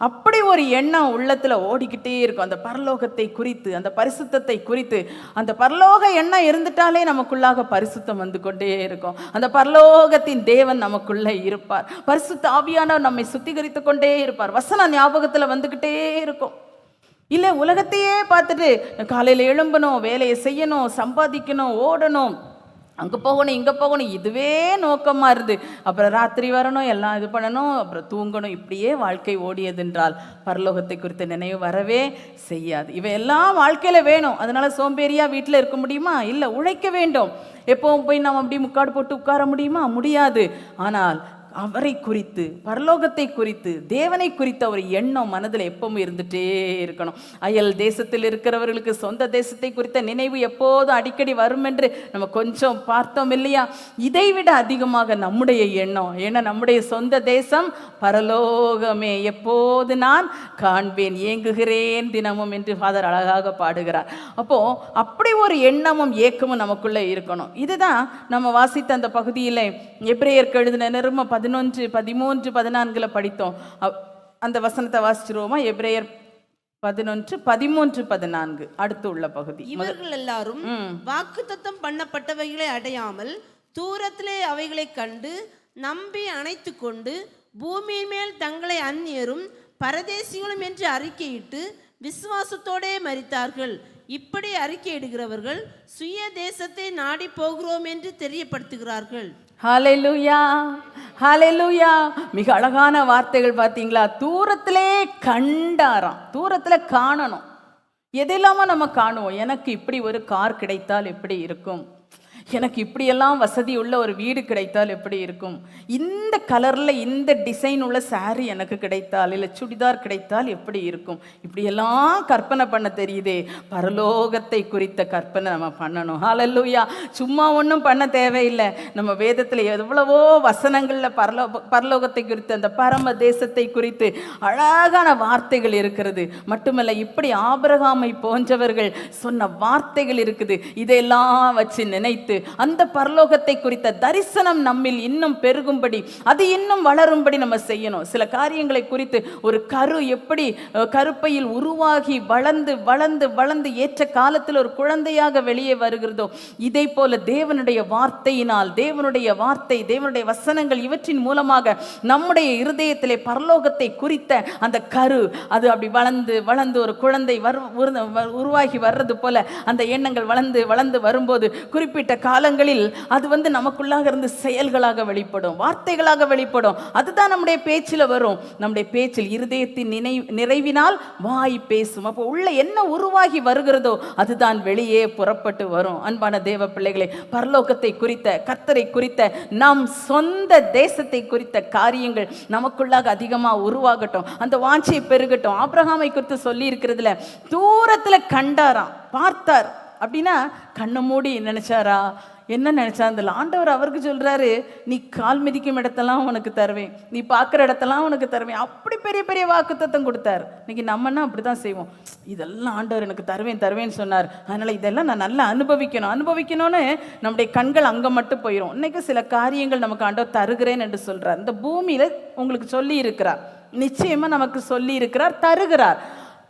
அப்படி ஒரு எண்ணம் உள்ளத்தில் ஓடிக்கிட்டே இருக்கும், அந்த பரலோகத்தை குறித்து, அந்த பரிசுத்தத்தை குறித்து. அந்த பரலோக எண்ணம் இருந்துட்டாலே நமக்குள்ளாக பரிசுத்தம் வந்து கொண்டே இருக்கும். அந்த பரலோகத்தின் தேவன் நமக்குள்ளே இருப்பார். பரிசுத்த ஆவியானவர் நம்மை சுத்திகரித்து கொண்டே இருப்பார். வசன ஞாபகத்தில் வந்துக்கிட்டே இருக்கும். இல்லை உலகத்தையே பார்த்துட்டு காலையில் எழும்பணும், வேலையை செய்யணும், சம்பாதிக்கணும், ஓடணும், அங்கே போகணும், இங்கே போகணும், இதுவே நோக்கமாக இருந்து அப்புறம் ராத்திரி வரணும், எல்லாம் இது பண்ணணும், அப்புறம் தூங்கணும், இப்படியே வாழ்க்கை ஓடியதென்றால் பரலோகத்தை குறித்த நினைவு வரவே செய்யாது. இவையெல்லாம் வாழ்க்கையில் வேணும். அதனால சோம்பேறியாக வீட்டில் இருக்க முடியுமா? இல்லை, உழைக்க வேண்டும். எப்பவும் போய் நம்ம அப்படி முக்காடு போட்டு உட்கார முடியுமா? முடியாது. ஆனால் அவரை குறித்து, பரலோகத்தை குறித்து, தேவனை குறித்த ஒரு எண்ணம் மனதில் எப்பவும் இருந்துகிட்டே இருக்கணும். அயல் தேசத்தில் இருக்கிறவர்களுக்கு சொந்த தேசத்தை குறித்த நினைவு எப்போதும் அடிக்கடி வரும் என்று நம்ம கொஞ்சம் பார்த்தோம் இல்லையா? இதைவிட அதிகமாக நம்முடைய எண்ணம், ஏன்னா நம்முடைய சொந்த தேசம் பரலோகமே, எப்போது நான் காண்பேன், ஏங்குகிறேன் தினமும் என்று ஃபாதர் அழகாக பாடுகிறார். அப்போது அப்படி ஒரு எண்ணமும் ஏக்கமும் நமக்குள்ளே இருக்கணும். இதுதான் நம்ம வாசித்த அந்த பகுதியில் எபிரேயருக்கு எழுதின நிருபம் 11, 13, 14 படித்தோம். அந்த வசனத்தை வாசிச்சிருவோமா? எபிரேயர் 11, 13, 14 அடுத்து உள்ள பகுதி. இவர்கள் எல்லாரும் வாக்குத்தத்தம் பண்ணப்பட்டவைகளை அடையாமல் தூரத்திலே அவைகளை கண்டு நம்பி அணைத்து கொண்டு பூமியின் மேல் தங்களை அந்நியரும் பரதேசிகளும் என்று அறிக்கையிட்டு விசுவாசத்தோடே மரித்தார்கள். இப்படி அறிக்கையிடுகிறவர்கள் சுய தேசத்தை நாடி போகிறோம் என்று தெரியப்படுத்துகிறார்கள். ஹல்லேலூயா, ஹல்லேலூயா. மிக அழகான வார்த்தைகள் பார்த்தீங்களா? தூரத்திலே கண்டாராம். தூரத்தில் காணணும். எதெல்லாமோ நம்ம காணுவோம். எனக்கு இப்படி ஒரு கார் கிடைத்தால் எப்படி இருக்கும், எனக்கு இப்படியெல்லாம் வசதி உள்ள ஒரு வீடு கிடைத்தால் எப்படி இருக்கும், இந்த கலரில் இந்த டிசைன் உள்ள saree எனக்கு கிடைத்தால், இல்லை சுடிதார் கிடைத்தால் எப்படி இருக்கும், இப்படியெல்லாம் கற்பனை பண்ண தெரியுதே. பரலோகத்தை குறித்த கற்பனை நம்ம பண்ணணும். ஹல்லேலூயா. சும்மா ஒன்றும் பண்ண தேவையில்லை. நம்ம வேதத்தில் எவ்வளவோ வசனங்களில் பரலோகத்தை குறித்து, அந்த பரம தேசத்தை குறித்து அழகான வார்த்தைகள் இருக்கிறது. மட்டுமல்ல, இப்படி ஆபிரகாமை போன்றவர்கள் சொன்ன வார்த்தைகள் இருக்குது. இதையெல்லாம் வச்சு நினைத்து அந்த பரலோகத்தை குறித்த தரிசனம் நம்மில் இன்னும் பெருகும்படி, அது இன்னும் வளரும்படி நம்ம செய்யணும். சில காரியங்களை குறித்து, ஒரு கரு எப்படி கருப்பையில் உருவாகி வளர்ந்து வளர்ந்து வளர்ந்து ஏற்ற காலத்தில் ஒரு குழந்தையாக வெளியே வருகிறதோ, இதை போல தேவனுடைய வார்த்தையினால், தேவனுடைய வார்த்தை, தேவனுடைய வசனங்கள் இவற்றின் மூலமாக நம்முடைய இருதயத்திலே பரலோகத்தை குறித்த அந்த கரு அது அப்படி வளர்ந்து வளர்ந்து ஒரு குழந்தை உருவாகி வர்றது போல அந்த எண்ணங்கள் வளர்ந்து வளர்ந்து வரும்போது குறிப்பிட்ட காலங்களில் அது நமக்குள்ளாக இருந்து செயல்களாக வெளிப்படும், வார்த்தைகளாக வெளிப்படும். அதுதான் நம்முடைய பேச்சில் வரும். நம்முடைய பேச்சில் இருதயத்தின் நிறைவினால் வாய் பேசும். அப்போ உள்ள என்ன உருவாகி வருகிறதோ அதுதான் வெளியே புறப்பட்டு வரும். அன்பான தேவ பிள்ளைகளை, பரலோகத்தை குறித்த, கர்த்தரை குறித்த, நம் சொந்த தேசத்தை குறித்த காரியங்கள் நமக்குள்ளாக அதிகமாக உருவாகட்டும். அந்த வாஞ்சை பெருகட்டும். ஆபிரகாமை குறித்து சொல்லி இருக்கிறதுல, தூரத்துல கண்டாராம், பார்த்தார். அப்படின்னா கண்ணை மூடி நினைச்சாரா, என்ன நினைச்சா? அந்த ஆண்டவர் அவருக்கு சொல்றாரு, நீ கால் மிதிக்கும் இடத்தெல்லாம் உனக்கு தருவேன், நீ பார்க்குற இடத்தெல்லாம் உனக்கு தருவேன். அப்படி பெரிய பெரிய வாக்குத்தத்தம் கொடுத்தார். இன்னைக்கு நம்மன்னா அப்படிதான் செய்வோம். இதெல்லாம் ஆண்டவர் எனக்கு தருவேன் தருவேன்னு சொன்னார், அதனால இதெல்லாம் நான் நல்லா அனுபவிக்கணும்னு நம்முடைய கண்கள் அங்கே மட்டும் போயிடும். இன்னைக்கு சில காரியங்கள் நமக்கு ஆண்டவர் தருகிறேன் என்று சொல்றார். இந்த பூமியில உங்களுக்கு சொல்லி இருக்கிறார், நிச்சயமா நமக்கு சொல்லி இருக்கிறார், தருகிறார்.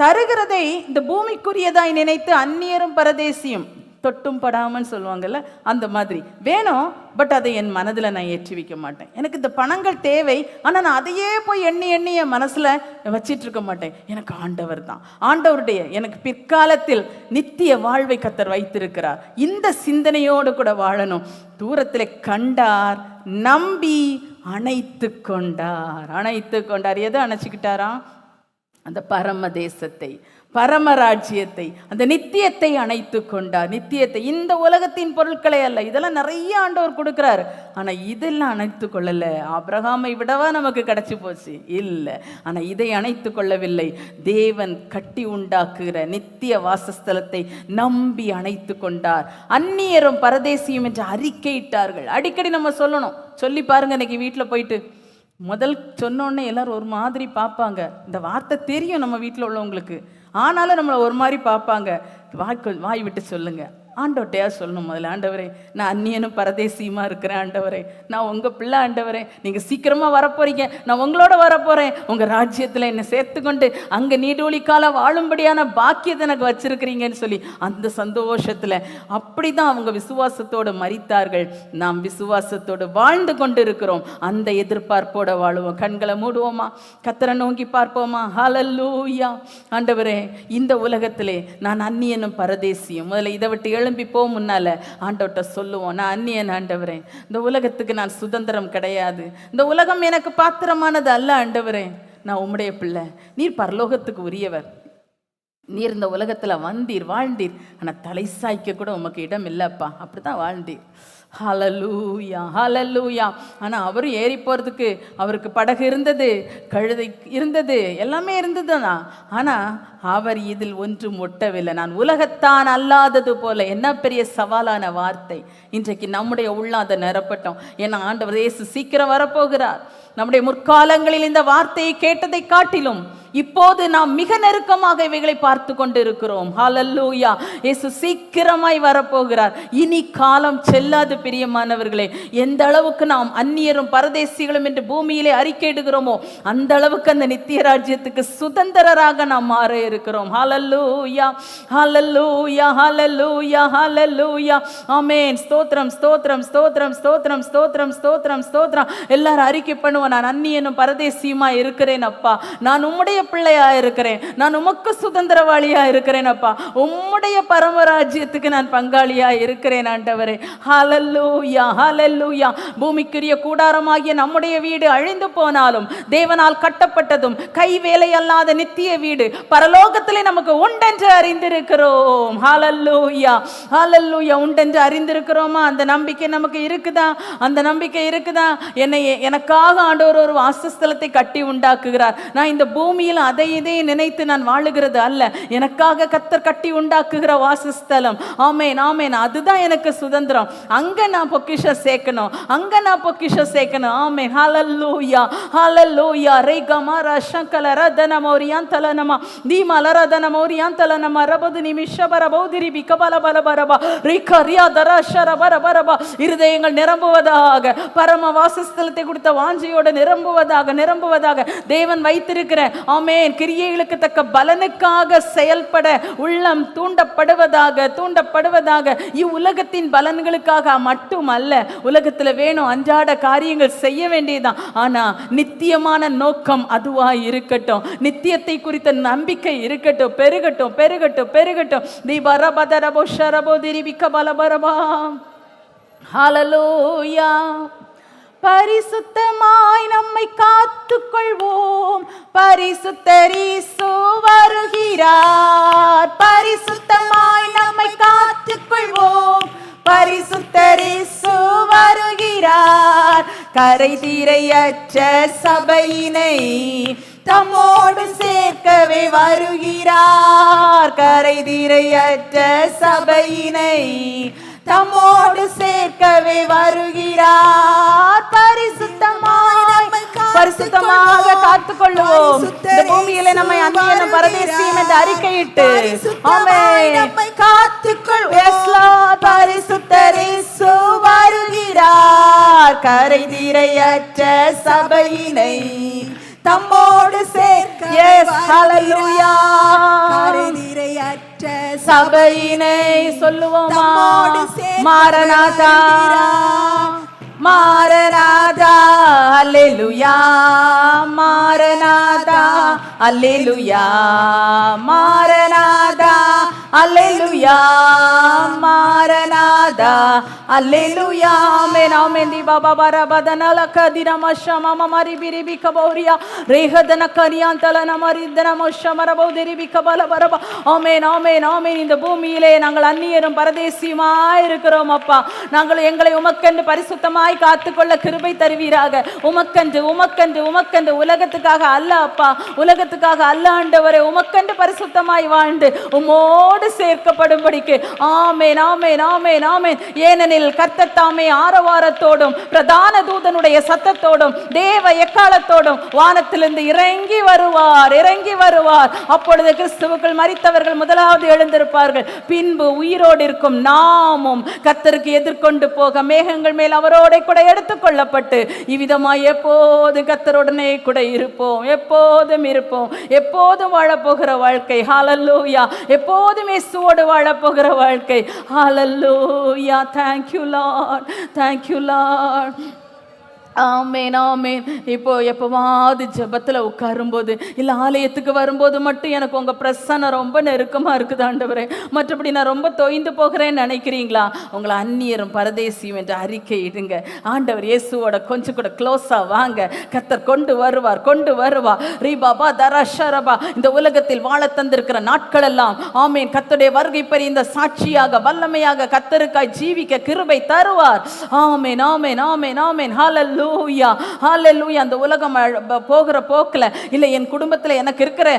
தருகிறதை இந்த பூமிக்குரியதாய் நினைத்து அந்நியரும் பரதேசியும் தொட்டும் படாமன்னு சொல்லுவாங்கல்ல, அந்த மாதிரி வேணும். பட் அதை என் மனதில் நான் ஏற்றி வைக்க மாட்டேன். எனக்கு இந்த பணங்கள் தேவை, ஆனால் நான் அதையே போய் எண்ணி எண்ணி என் மனசில் வச்சிட்டு இருக்க மாட்டேன். எனக்கு ஆண்டவர் தான், ஆண்டவருடைய எனக்கு பிற்காலத்தில் நித்திய வாழ்வை கர்த்தர் வைத்திருக்கிறார். இந்த சிந்தனையோடு கூட வாழணும். தூரத்தில் கண்டார், நம்பி அணைத்து கொண்டார். எதை அணைச்சிக்கிட்டாராம்? அந்த பரம தேசத்தை, பரமராஜ்யத்தை, அந்த நித்தியத்தை அணைத்து கொண்டார். நித்தியத்தை, இந்த உலகத்தின் பொருட்களை அல்ல. இதெல்லாம் நிறைய ஆண்டவர் கொடுக்கிறார், ஆனால் இதெல்லாம் அணைத்து கொள்ளலை. ஆபிரகாமை விடவா நமக்கு கிடைச்சி போச்சு? இல்லை. ஆனால் இதை அணைத்து கொள்ளவில்லை. தேவன் கட்டி உண்டாக்குகிற நித்திய வாசஸ்தலத்தை நம்பி அணைத்து கொண்டார். அந்நியரும் பரதேசியும் என்று அறிக்கையிட்டார்கள். அடிக்கடி நம்ம சொல்லணும். சொல்லி பாருங்க. இன்னைக்கு வீட்டில் போயிட்டு முதல் சொன்னோடனே எல்லாரும் ஒரு மாதிரி பார்ப்பாங்க. இந்த வார்த்தை தெரியும் நம்ம வீட்டில் உள்ளவங்களுக்கு, ஆனாலும் நம்மளை ஒரு மாதிரி பார்ப்பாங்க. வாய் விட்டு சொல்லுங்க. ஆண்டவர்கிட்டையா சொல்லணும் முதல்ல, ஆண்டவரே நான் அந்நியனும் பரதேசியுமா இருக்கிறேன், ஆண்டவரே நான் உங்கள் பிள்ளை, ஆண்டவரே நீங்கள் சீக்கிரமாக வரப்போறீங்க, நான் உங்களோட வரப்போகிறேன், உங்கள் ராஜ்யத்தில் என்னை சேர்த்துக்கொண்டு அங்கே நீடூழி காலம் வாழும்படியான பாக்கியத்தை எனக்கு வச்சிருக்கிறீங்கன்னு சொல்லி அந்த சந்தோஷத்தில் அப்படி தான் அவங்க விசுவாசத்தோடு மரித்தார்கள். நாம் விசுவாசத்தோடு வாழ்ந்து கொண்டு இருக்கிறோம். அந்த எதிர்பார்ப்போடு வாழுவோம். கண்களை மூடுவோமா, கர்த்தரை நோக்கி பார்ப்போமா. ஹல்லேலூயா. ஆண்டவரே, இந்த உலகத்திலே நான் அந்நியனும் பரதேசியும், முதல்ல இதை விட்டு எழும்பி போ. முன்னால ஆண்டவர்கிட்ட சொல்லுவோம், நான் அந்நியன் ஆண்டவரே, இந்த உலகத்துக்கு நான் சுதந்திரம் கிடையாது, இந்த உலகம் எனக்கு பாத்திரமானது அல்ல ஆண்டவரே, நான் உம்முடைய பிள்ளை, நீர் பரலோகத்துக்கு உரியவர், நீர் இந்த உலகத்தில் வந்தீர், வாழ்ந்தீர், ஆனால் தலை சாய்க்க கூட உமக்கு இடம் இல்லைப்பா, அப்படிதான் வாழ்ந்தீர். ஹல்லேலூயா, ஹல்லேலூயா. ஆனால் அவரும் ஏறி போகிறதுக்கு அவருக்கு படகு இருந்தது, கழுதை இருந்தது, எல்லாமே இருந்ததுனா, ஆனால் அவர் இதில் ஒன்றும் ஒட்டவில்லை. நான் உலகத்தான் அல்லாதது போல. என்ன பெரிய சவாலான வார்த்தை. இன்றைக்கு நம்முடைய உள்ளாத நிரப்பட்டோம். ஏன்னா ஆண்டவர் இயேசு சீக்கிரம் வரப்போகிறார். நம்முடைய முற்காலங்களில் இந்த வார்த்தையை கேட்டதை காட்டிலும் இப்போது நாம் மிக நெருக்கமாக இவைகளை பார்த்து கொண்டு இருக்கிறோம். ஹல்லேலூயா. இயேசு சீக்கிரமாய் வரப்போகிறார். இனி காலம் செல்லாது பிரியமானவர்களே. எந்த அளவுக்கு நாம் அந்நியரும் பரதேசிகளும் என்று பூமியிலே அறிக்கையிடுகிறோமோ அந்த அளவுக்கு அந்த நித்திய ராஜ்யத்துக்கு சுதந்திரராக நாம் மாற இருக்கிறோம். ஹல்லேலூயா, ஹல்லேலூயா, ஹல்லேலூயா, ஹல்லேலூயா. ஆமென். ஸ்தோத்திரம், ஸ்தோத்திரம், ஸ்தோத்திரம், ஸ்தோத்திரம், ஸ்தோத்திரம், ஸ்தோத்திரம், ஸ்தோத்திரம். எல்லாரும் அறிக்கை பண்ணுவோம், நான் அந்நியனும் பரதேசியுமா இருக்கிறேன் அப்பா, நான் உம்முடைய பிள்ளையா இருக்கிறேன், நான் உமக்கு சுதந்திரவாளியா இருக்கிறேன் அப்பா, உம்முடைய பரமராஜ்யத்துக்கு நான் பங்காளியா இருக்கிறேன் ஆண்டவரே. ஹல்லேலூயா, ஹல்லேலூயா. பூமிக்குரிய கூடாரமாகிய நம்முடைய வீடு அழிந்து போனாலும் தேவனால் கட்டப்பட்டதும் கைவேலை அல்லாத நித்திய வீடு பரலோகத்திலே நமக்கு உண்டென்று அறிந்திருக்கிறோம். ஹல்லேலூயா, ஹல்லேலூயா. உண்டென்று அறிந்திருக்கிறோமா? அந்த நம்பிக்கை நமக்கு இருக்குதா? அந்த நம்பிக்கை இருக்குதா? எனக்காக ஆண்டவர் ஒரு வாசஸ்தலத்தை கட்டி உண்டாக்குகிறார். நான் இந்த பூமியில் அதை இதை நினைத்து நான் வாழுகிறது அல்ல, எனக்காக கர்த்தர் கட்டி உண்டாக்குகிற வாசஸ்தலம். ஆமென், ஆமென். அதுதான் எனக்கு சுதந்திரம். அங்க நான் பொக்கிஷம் சேர்க்கணும், அங்க நான் பொக்கிஷம் சேர்க்கணும். ஆமென், ஹல்லேலூயா, ஹல்லேலூயா. ரேகமாரா சங்கலரதன மோரியாந்தலனமா தீமலரதன மோரியாந்தலனமா ரபது நிமிஷபரபௌதிரி பிகபலபலபரபா ரிகரியாதரஷரபரபரபா. இருதயங்கள் நிரம்புவதாக, பரம வாசஸ்தலத்தை கொடுத்த வாஞ்சையோடு நிரம்புவதாக, நிரம்புவதாக. தேவன் வைத்திருக்கிற ஆமென் கிரியைகளுக்கு தக்க பலனுக்காக செயல்பட உள்ளம் தூண்டப்படுவதாக, தூண்டப்படுவதாக. இவ்வுலகத்தின் பலன்களுக்காக மட்டுமல்ல, உலகத்துல வேணும் அன்றாட காரியங்கள் செய்ய வேண்டியதுதான். ஆனா நித்தியமான நோக்கம் அதுவாய் இருக்கட்டும், நித்தியத்தை குறித்த நம்பிக்கை இருக்கட்டும், பெருகட்டும், பெருகட்டும், பெருகட்டும். தீபரபதரபோ ஷரபோ திரிபிக்க பலபரபா. ஹல்லேலூயா. பரிசுத்தமாய் நம்மை காத்துக்கொள்வோம், பரிசுத்தர் இயேசு வருகிறார். பரிசுத்தமாய் நம்மை காத்துக்கொள்வோம், பரிசுத்தர் இயேசு வருகிறார். கரை தீரையற்ற சபையினை தம்மோடு சேர்க்கவே வருகிறார். கரை தீரையற்ற சபையினை தம்மோடு சேர்க்கவே வருகிறார். பரிசுத்தமாக காத்துக்கொள்வோம். இந்த பூமியிலே நம்மை அந்நியனும் பரதேசியும் என்று அறிக்கையிட்டு நம்மை காத்துக்கொள்வோம். பரிசுத்தர் இயேசு வருகிறார். கரை தீரையற்ற சபையினை தம்மோடு சேர்க்க. Yes, hallelujah. கரை தீரையற்ற சபையினை சொல்லுவோமா? மாரநாதா, மாரநாதா, அல்லேலூயா, மாரநாதா, அல்லேலூயா, மாரநாதா, அல்லேலூயா, மாரநாதா, அல்லேலூயா. ஆமென், ஆமென். தி பாபா பரபதனல கதிரம ஷமம மரிபிரி பிகபௌரியா ரேஹதன கரியாந்தல நமரிதன மொஷமர பௌதிரி பிகபல பரப. ஆமென், ஆமென், ஆமென். இந்த பூமியிலே நாங்கள் அந்நியரும் பரதேசியுமாய் இருக்கிறோம் அப்பா. நாங்கள் எங்களை உமக்கென்று பரிசுத்தமாய் காத்துக்கொள்ள கிருபை தருவீராக. உமக்கென்று, உமக்கென்று, உமக்கென்று, உலகத்துக்காக அல்ல அப்பா, உலகத்துக்காக அல்ல ஆண்டவரே. உமக்கென்று பரிசுத்தமாய் வாழ்ந்து உமோடு சேர்க்கப்படும்படிக்கு. ஆமென், ஆமென், ஆமென், ஆமென். ஏனெனில் கர்த்தர் தாமே ஆரவாரத்தோடும் பிரதான தூதனுடைய சத்தத்தோடும் தேவ எக்காலத்தோடும் வானத்திலிருந்து இறங்கி வருவார், இறங்கி வருவார். அப்பொழுது கிறிஸ்துவுக்குள் மரித்தவர்கள் முதலாவது எழுந்திருப்பார்கள். பின்பு உயிரோடு இருக்கும் நாமும் கர்த்தருக்கு எதிர்கொண்டு போக மேகங்கள் மேல் அவரோட கூட எடுத்துக்கொள்ளப்பட்டு இவ்விதமாய் எப்போது கர்த்தருடனே கூட இருப்போம், எப்போதும் இருப்போம். எப்போதும் வாழப்போகிற வாழ்க்கை. ஹல்லேலூயா. எப்போதும் இயேசுவோடு வாழப்போகிற வாழ்க்கை. ஹல்லேலூயா. Thank you Lord, thank you Lord. ஆமென், ஆமென். இப்போ எப்போவாது ஜெபத்தில் உட்காரும்போது இல்லை ஆலயத்துக்கு வரும்போது மட்டும் எனக்கு உங்கள் பிரசன்னம் ரொம்ப நெருக்கமாக இருக்குது ஆண்டவரே, மற்றபடி நான் ரொம்ப தொய்ந்து போகிறேன்னு நினைக்கிறீங்களா? உங்களை அந்நியரும் பரதேசியும் என்று அறிக்கை இடுங்க. ஆண்டவர் இயேசுவோட கொஞ்சம் கூட க்ளோஸாக வாங்க. கர்த்தர் கொண்டு வருவார், கொண்டு வருவார். ரீபாபா தரஷரபா. இந்த உலகத்தில் வாழ தந்திருக்கிற நாட்கள் எல்லாம் ஆமென் கர்த்தருடைய வருகை பெரிய இந்த சாட்சியாக வல்லமையாக கர்த்தருக்காய் ஜீவிக்க கிருபை தருவார். ஆமென், ஆமென், ஆமென், ஆமென். ஹல்லேலூயா, ஹல்லேலூயா. அந்த உலகம் போகிற போக்கில் இல்லை என் குடும்பத்தில் எனக்கு இருக்கிற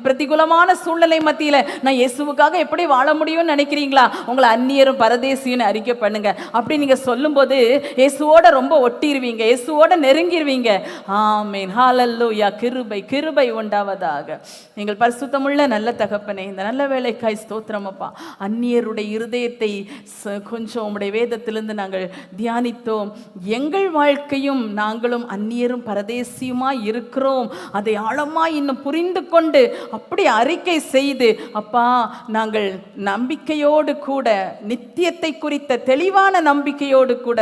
பிரதிகூலமான சூழ்நிலை மத்தியில் நான் இயேசுவுக்காக எப்படி வாழ முடியும்னு நினைக்கிறீங்களா? உங்களை அந்நியரும் பரதேசின்னு அறிக்கை பண்ணுங்க. அப்படி நீங்கள் சொல்லும்போது இயேசுவோட ரொம்ப ஒட்டிடுவீங்க, இயேசுவோட நெருங்கிடுவீங்க. ஆமென், ஹல்லேலூயா. கிருபை, கிருபை உண்டாவதாக. எங்கள் பரிசுத்தமுள்ள நல்ல தகப்பனே, இந்த நல்ல வேலைக்காய் ஸ்தோத்திரமப்பா. அந்நியருடைய இருதயத்தை கொஞ்சம் உம்முடைய வேதத்திலிருந்து நாங்கள் தியானித்தோம். எங்கள் வாழ்க்கை நாங்களும் அந்நியரும் பரதேசியுமாய் இருக்கிறோம். அதை ஆழமாய் இன்னும் புரிந்து கொண்டு அப்படி அறிக்கை செய்து அப்பா நாங்கள் நம்பிக்கையோடு கூட நித்தியத்தை குறித்த தெளிவான நம்பிக்கையோடு கூட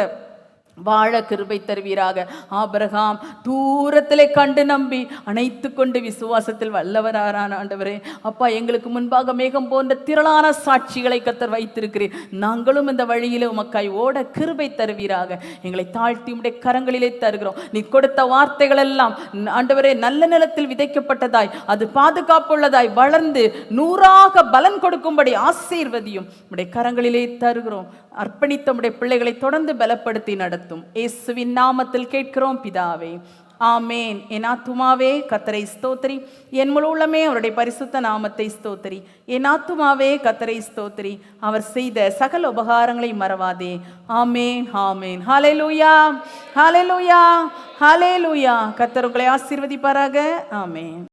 வாழ கிருபை தருவீராக. ஆபிரகாம் தூரத்திலே கண்டு நம்பி அணைத்து கொண்டு விசுவாசத்தில் வல்லவரான ஆண்டவரே, அப்பா எங்களுக்கு முன்பாக மேகம் போன்ற திரளான சாட்சிகளை கர்த்தர் வைத்திருக்கிறீர். நாங்களும் இந்த வழியிலே உமக்காய் ஓட கிருபை தருவீராக. எங்களை தாழ்த்தி உம்முடைய கரங்களிலே தருகிறோம். நீ கொடுத்த வார்த்தைகள் எல்லாம் ஆண்டவரே நல்ல நிலத்தில் விதைக்கப்பட்டதாய் அது பாதுகாப்புள்ளதாய் வளர்ந்து 100ஆக பலன் கொடுக்கும்படி ஆசீர்வதியும் உம்முடைய கரங்களிலே தருகிறோம். அர்ப்பணித்த உம்முடைய பிள்ளைகளை தொடர்ந்து பலப்படுத்தி நடத்தும். இயேசுவின் நாமத்தில் கேட்கிறோம் பிதாவே, ஆமேன். என் ஆத்துமாவே கர்த்தரை ஸ்தோத்திரி, என் முழு உள்ளமே அவருடைய பரிசுத்த நாமத்தை ஸ்தோத்திரி. என் ஆத்துமாவே கர்த்தரை ஸ்தோத்திரி, அவர் செய்த சகல உபகாரங்களை மறவாதே. ஆமேன், ஆமேன். ஹல்லேலூயா, ஹல்லேலூயா, ஹல்லேலூயா. கர்த்தர் உங்களை ஆசீர்வதிப்பாராக. ஆமேன்.